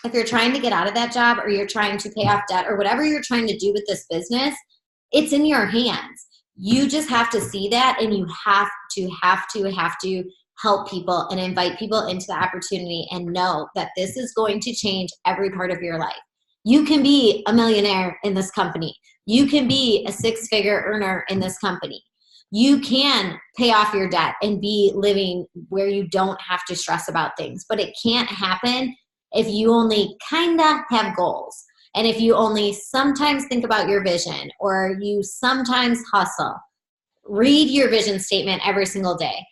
if you're trying to get out of that job, or you're trying to pay off debt, or whatever you're trying to do with this business, it's in your hands. You just have to see that, and you have to help people and invite people into the opportunity, and know that this is going to change every part of your life. You can be a millionaire in this company. You can be a 6-figure earner in this company. You can pay off your debt and be living where you don't have to stress about things. But it can't happen if you only kind of have goals, and if you only sometimes think about your vision, or you sometimes hustle. Read your vision statement every single day,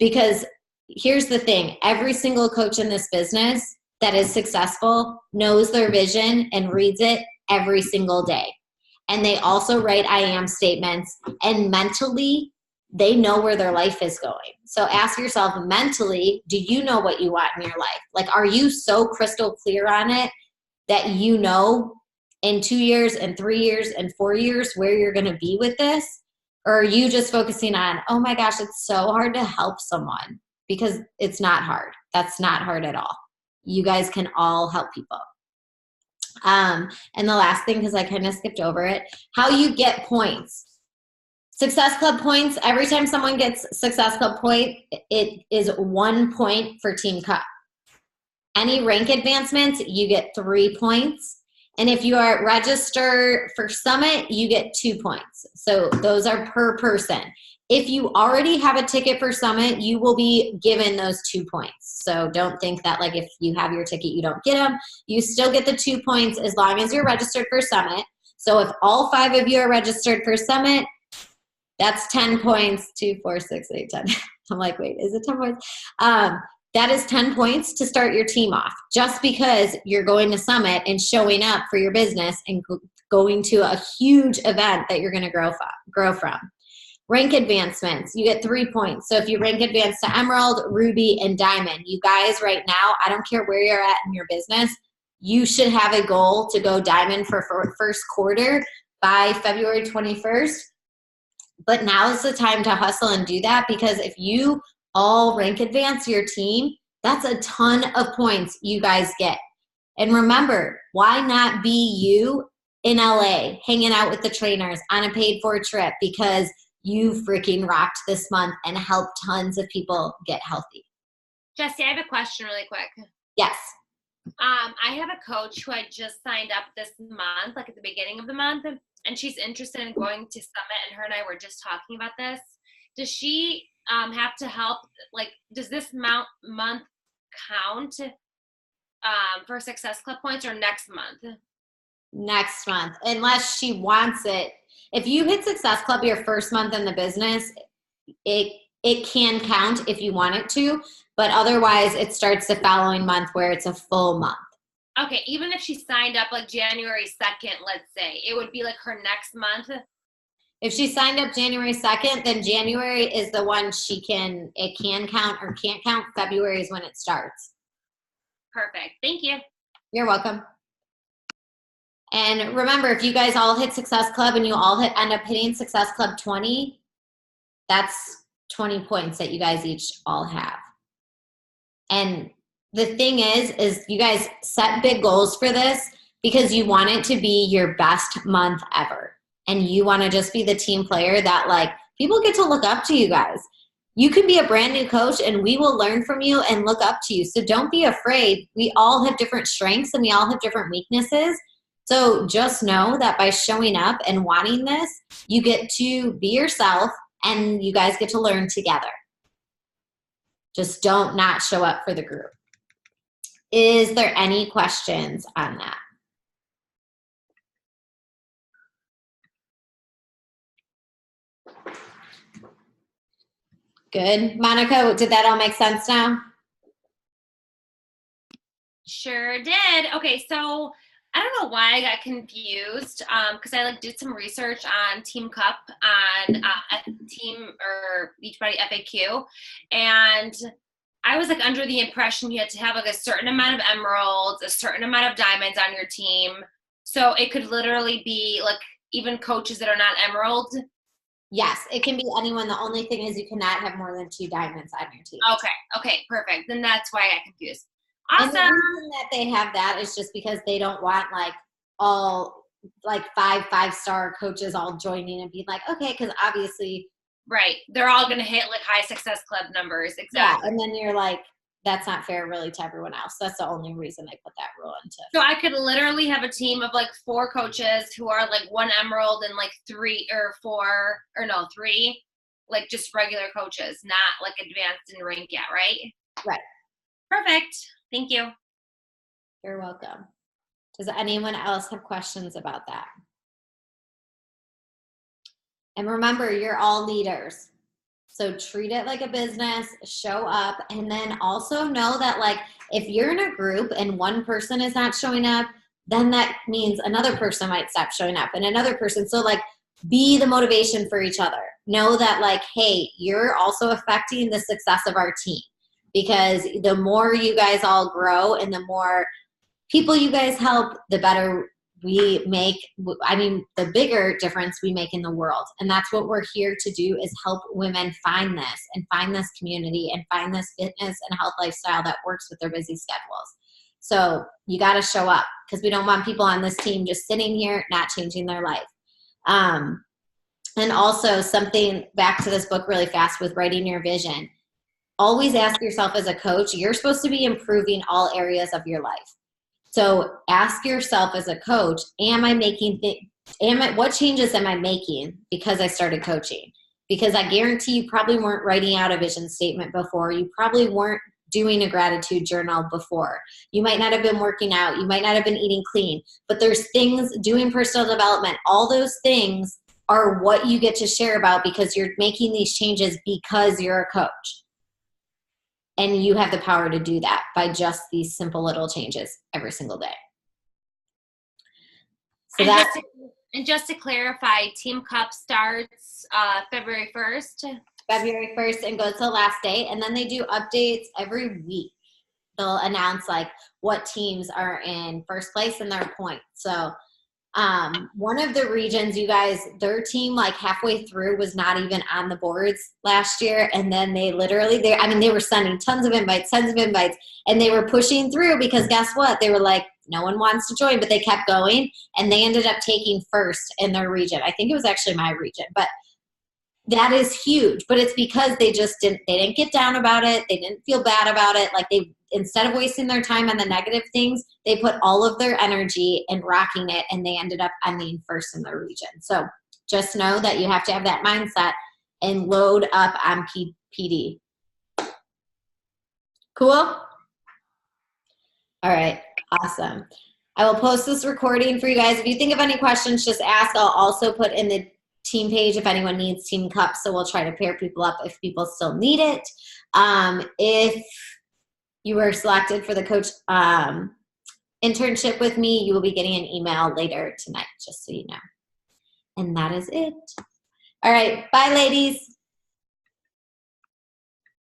because here's the thing. Every single coach in this business that is successful knows their vision and reads it every single day. And they also write I am statements, and mentally they know where their life is going. So ask yourself mentally, do you know what you want in your life? Like, are you so crystal clear on it that you know in 2 years and 3 years and 4 years where you're going to be with this? Or are you just focusing on, oh my gosh, it's so hard to help someone? Because it's not hard. That's not hard at all. You guys can all help people. And the last thing, because I kind of skipped over it, how you get points. Success Club points, every time someone gets Success Club point, it is 1 point for Team Cup. Any rank advancements, you get 3 points. And if you are registered for Summit, you get 2 points. So those are per person. If you already have a ticket for Summit, you will be given those 2 points. So don't think that like if you have your ticket, you don't get them. You still get the 2 points as long as you're registered for Summit. So if all 5 of you are registered for Summit, that's 10 points, 2, 4, 6, 8, 10. I'm like, wait, is it 10 points? That is 10 points to start your team off, just because you're going to Summit and showing up for your business and going to a huge event that you're going to grow from. Rank advancements, you get 3 points. So if you rank advance to Emerald, Ruby, and Diamond, you guys right now, I don't care where you're at in your business, you should have a goal to go Diamond for first quarter by February 21st. But now is the time to hustle and do that, because if you all rank advance your team, that's a ton of points you guys get. And remember, why not be you in LA hanging out with the trainers on a paid for trip because you freaking rocked this month and helped tons of people get healthy? Jesse, I have a question really quick. Yes. I have a coach who I just signed up this month, like at the beginning of the month, and she's interested in going to Summit, and her and I were just talking about this. Does she have to help, like, does this month count for Success Club points, or next month? Next month, unless she wants it. If you hit Success Club your first month in the business, it can count if you want it to, but otherwise it starts the following month where it's a full month. Okay, even if she signed up like January 2nd, let's say, it would be like her next month? If she signed up January 2nd, then January is the one it can count or can't count. February is when it starts. Perfect. Thank you. You're welcome. And remember, if you guys all hit Success Club and you all end up hitting Success Club 20, that's 20 points that you guys each all have. And the thing is you guys set big goals for this because you want it to be your best month ever. And you want to just be the team player that, like, people get to look up to you guys. You can be a brand new coach and we will learn from you and look up to you. So don't be afraid. We all have different strengths and we all have different weaknesses. So just know that by showing up and wanting this, you get to be yourself and you guys get to learn together. Just don't not show up for the group. Is there any questions on that? Good. Monica, did that all make sense now? Sure did. Okay, so I don't know why I got confused because I did some research on Team Cup on Team or Beachbody FAQ, and I was like under the impression you had to have like a certain amount of emeralds, a certain amount of diamonds on your team. So it could literally be like even coaches that are not emerald. Yes, it can be anyone. The only thing is you cannot have more than 2 diamonds on your team. Okay, perfect. Then that's why I got confused. Awesome. And the reason that they have that is just because they don't want like all like 5-star coaches all joining and being like, okay, because obviously. Right. They're all going to hit like high Success Club numbers. Exactly. Yeah, and then you're like, that's not fair really to everyone else. That's the only reason they put that rule into. So I could literally have a team of like 4 coaches who are like 1 emerald and like 3 like just regular coaches, not like advanced in rank yet, right? Right. Perfect. Thank you. You're welcome. Does anyone else have questions about that? And remember, you're all leaders. So treat it like a business, show up, and then also know that like if you're in a group and one person is not showing up, then that means another person might stop showing up and another person. So like be the motivation for each other. Know that like, hey, you're also affecting the success of our team, because the more you guys all grow and the more people you guys help, the better we make. I mean, the bigger difference we make in the world. And that's what we're here to do, is help women find this and find this community and find this fitness and health lifestyle that works with their busy schedules. So you got to show up, because we don't want people on this team just sitting here not changing their life. And also something back to this book really fast with writing your vision. Always ask yourself as a coach, you're supposed to be improving all areas of your life. So ask yourself as a coach, what changes am I making because I started coaching? Because I guarantee you probably weren't writing out a vision statement before. You probably weren't doing a gratitude journal before. You might not have been working out. You might not have been eating clean. But there's things, doing personal development, all those things are what you get to share about, because you're making these changes because you're a coach. And you have the power to do that by just these simple little changes every single day. So just to clarify, Team Cup starts February 1st. February 1st and goes to the last day. And then they do updates every week. They'll announce like what teams are in first place and their points. So one of the regions, you guys, their team like halfway through was not even on the boards last year. And then they were sending tons of invites, and they were pushing through, because guess what? They were like, no one wants to join, but they kept going, and they ended up taking first in their region. I think it was actually my region, but that is huge. But it's because they didn't get down about it. They didn't feel bad about it. Like instead of wasting their time on the negative things, they put all of their energy in rocking it, and they ended up ending first in their region. So just know that you have to have that mindset and load up on PD. Cool? All right. Awesome. I will post this recording for you guys. If you think of any questions, just ask. I'll also put in the team page if anyone needs Team Cup, so we'll try to pair people up if people still need it. If you were selected for the coach internship with me, you will be getting an email later tonight, just so you know. And that is it. All right. Bye, ladies.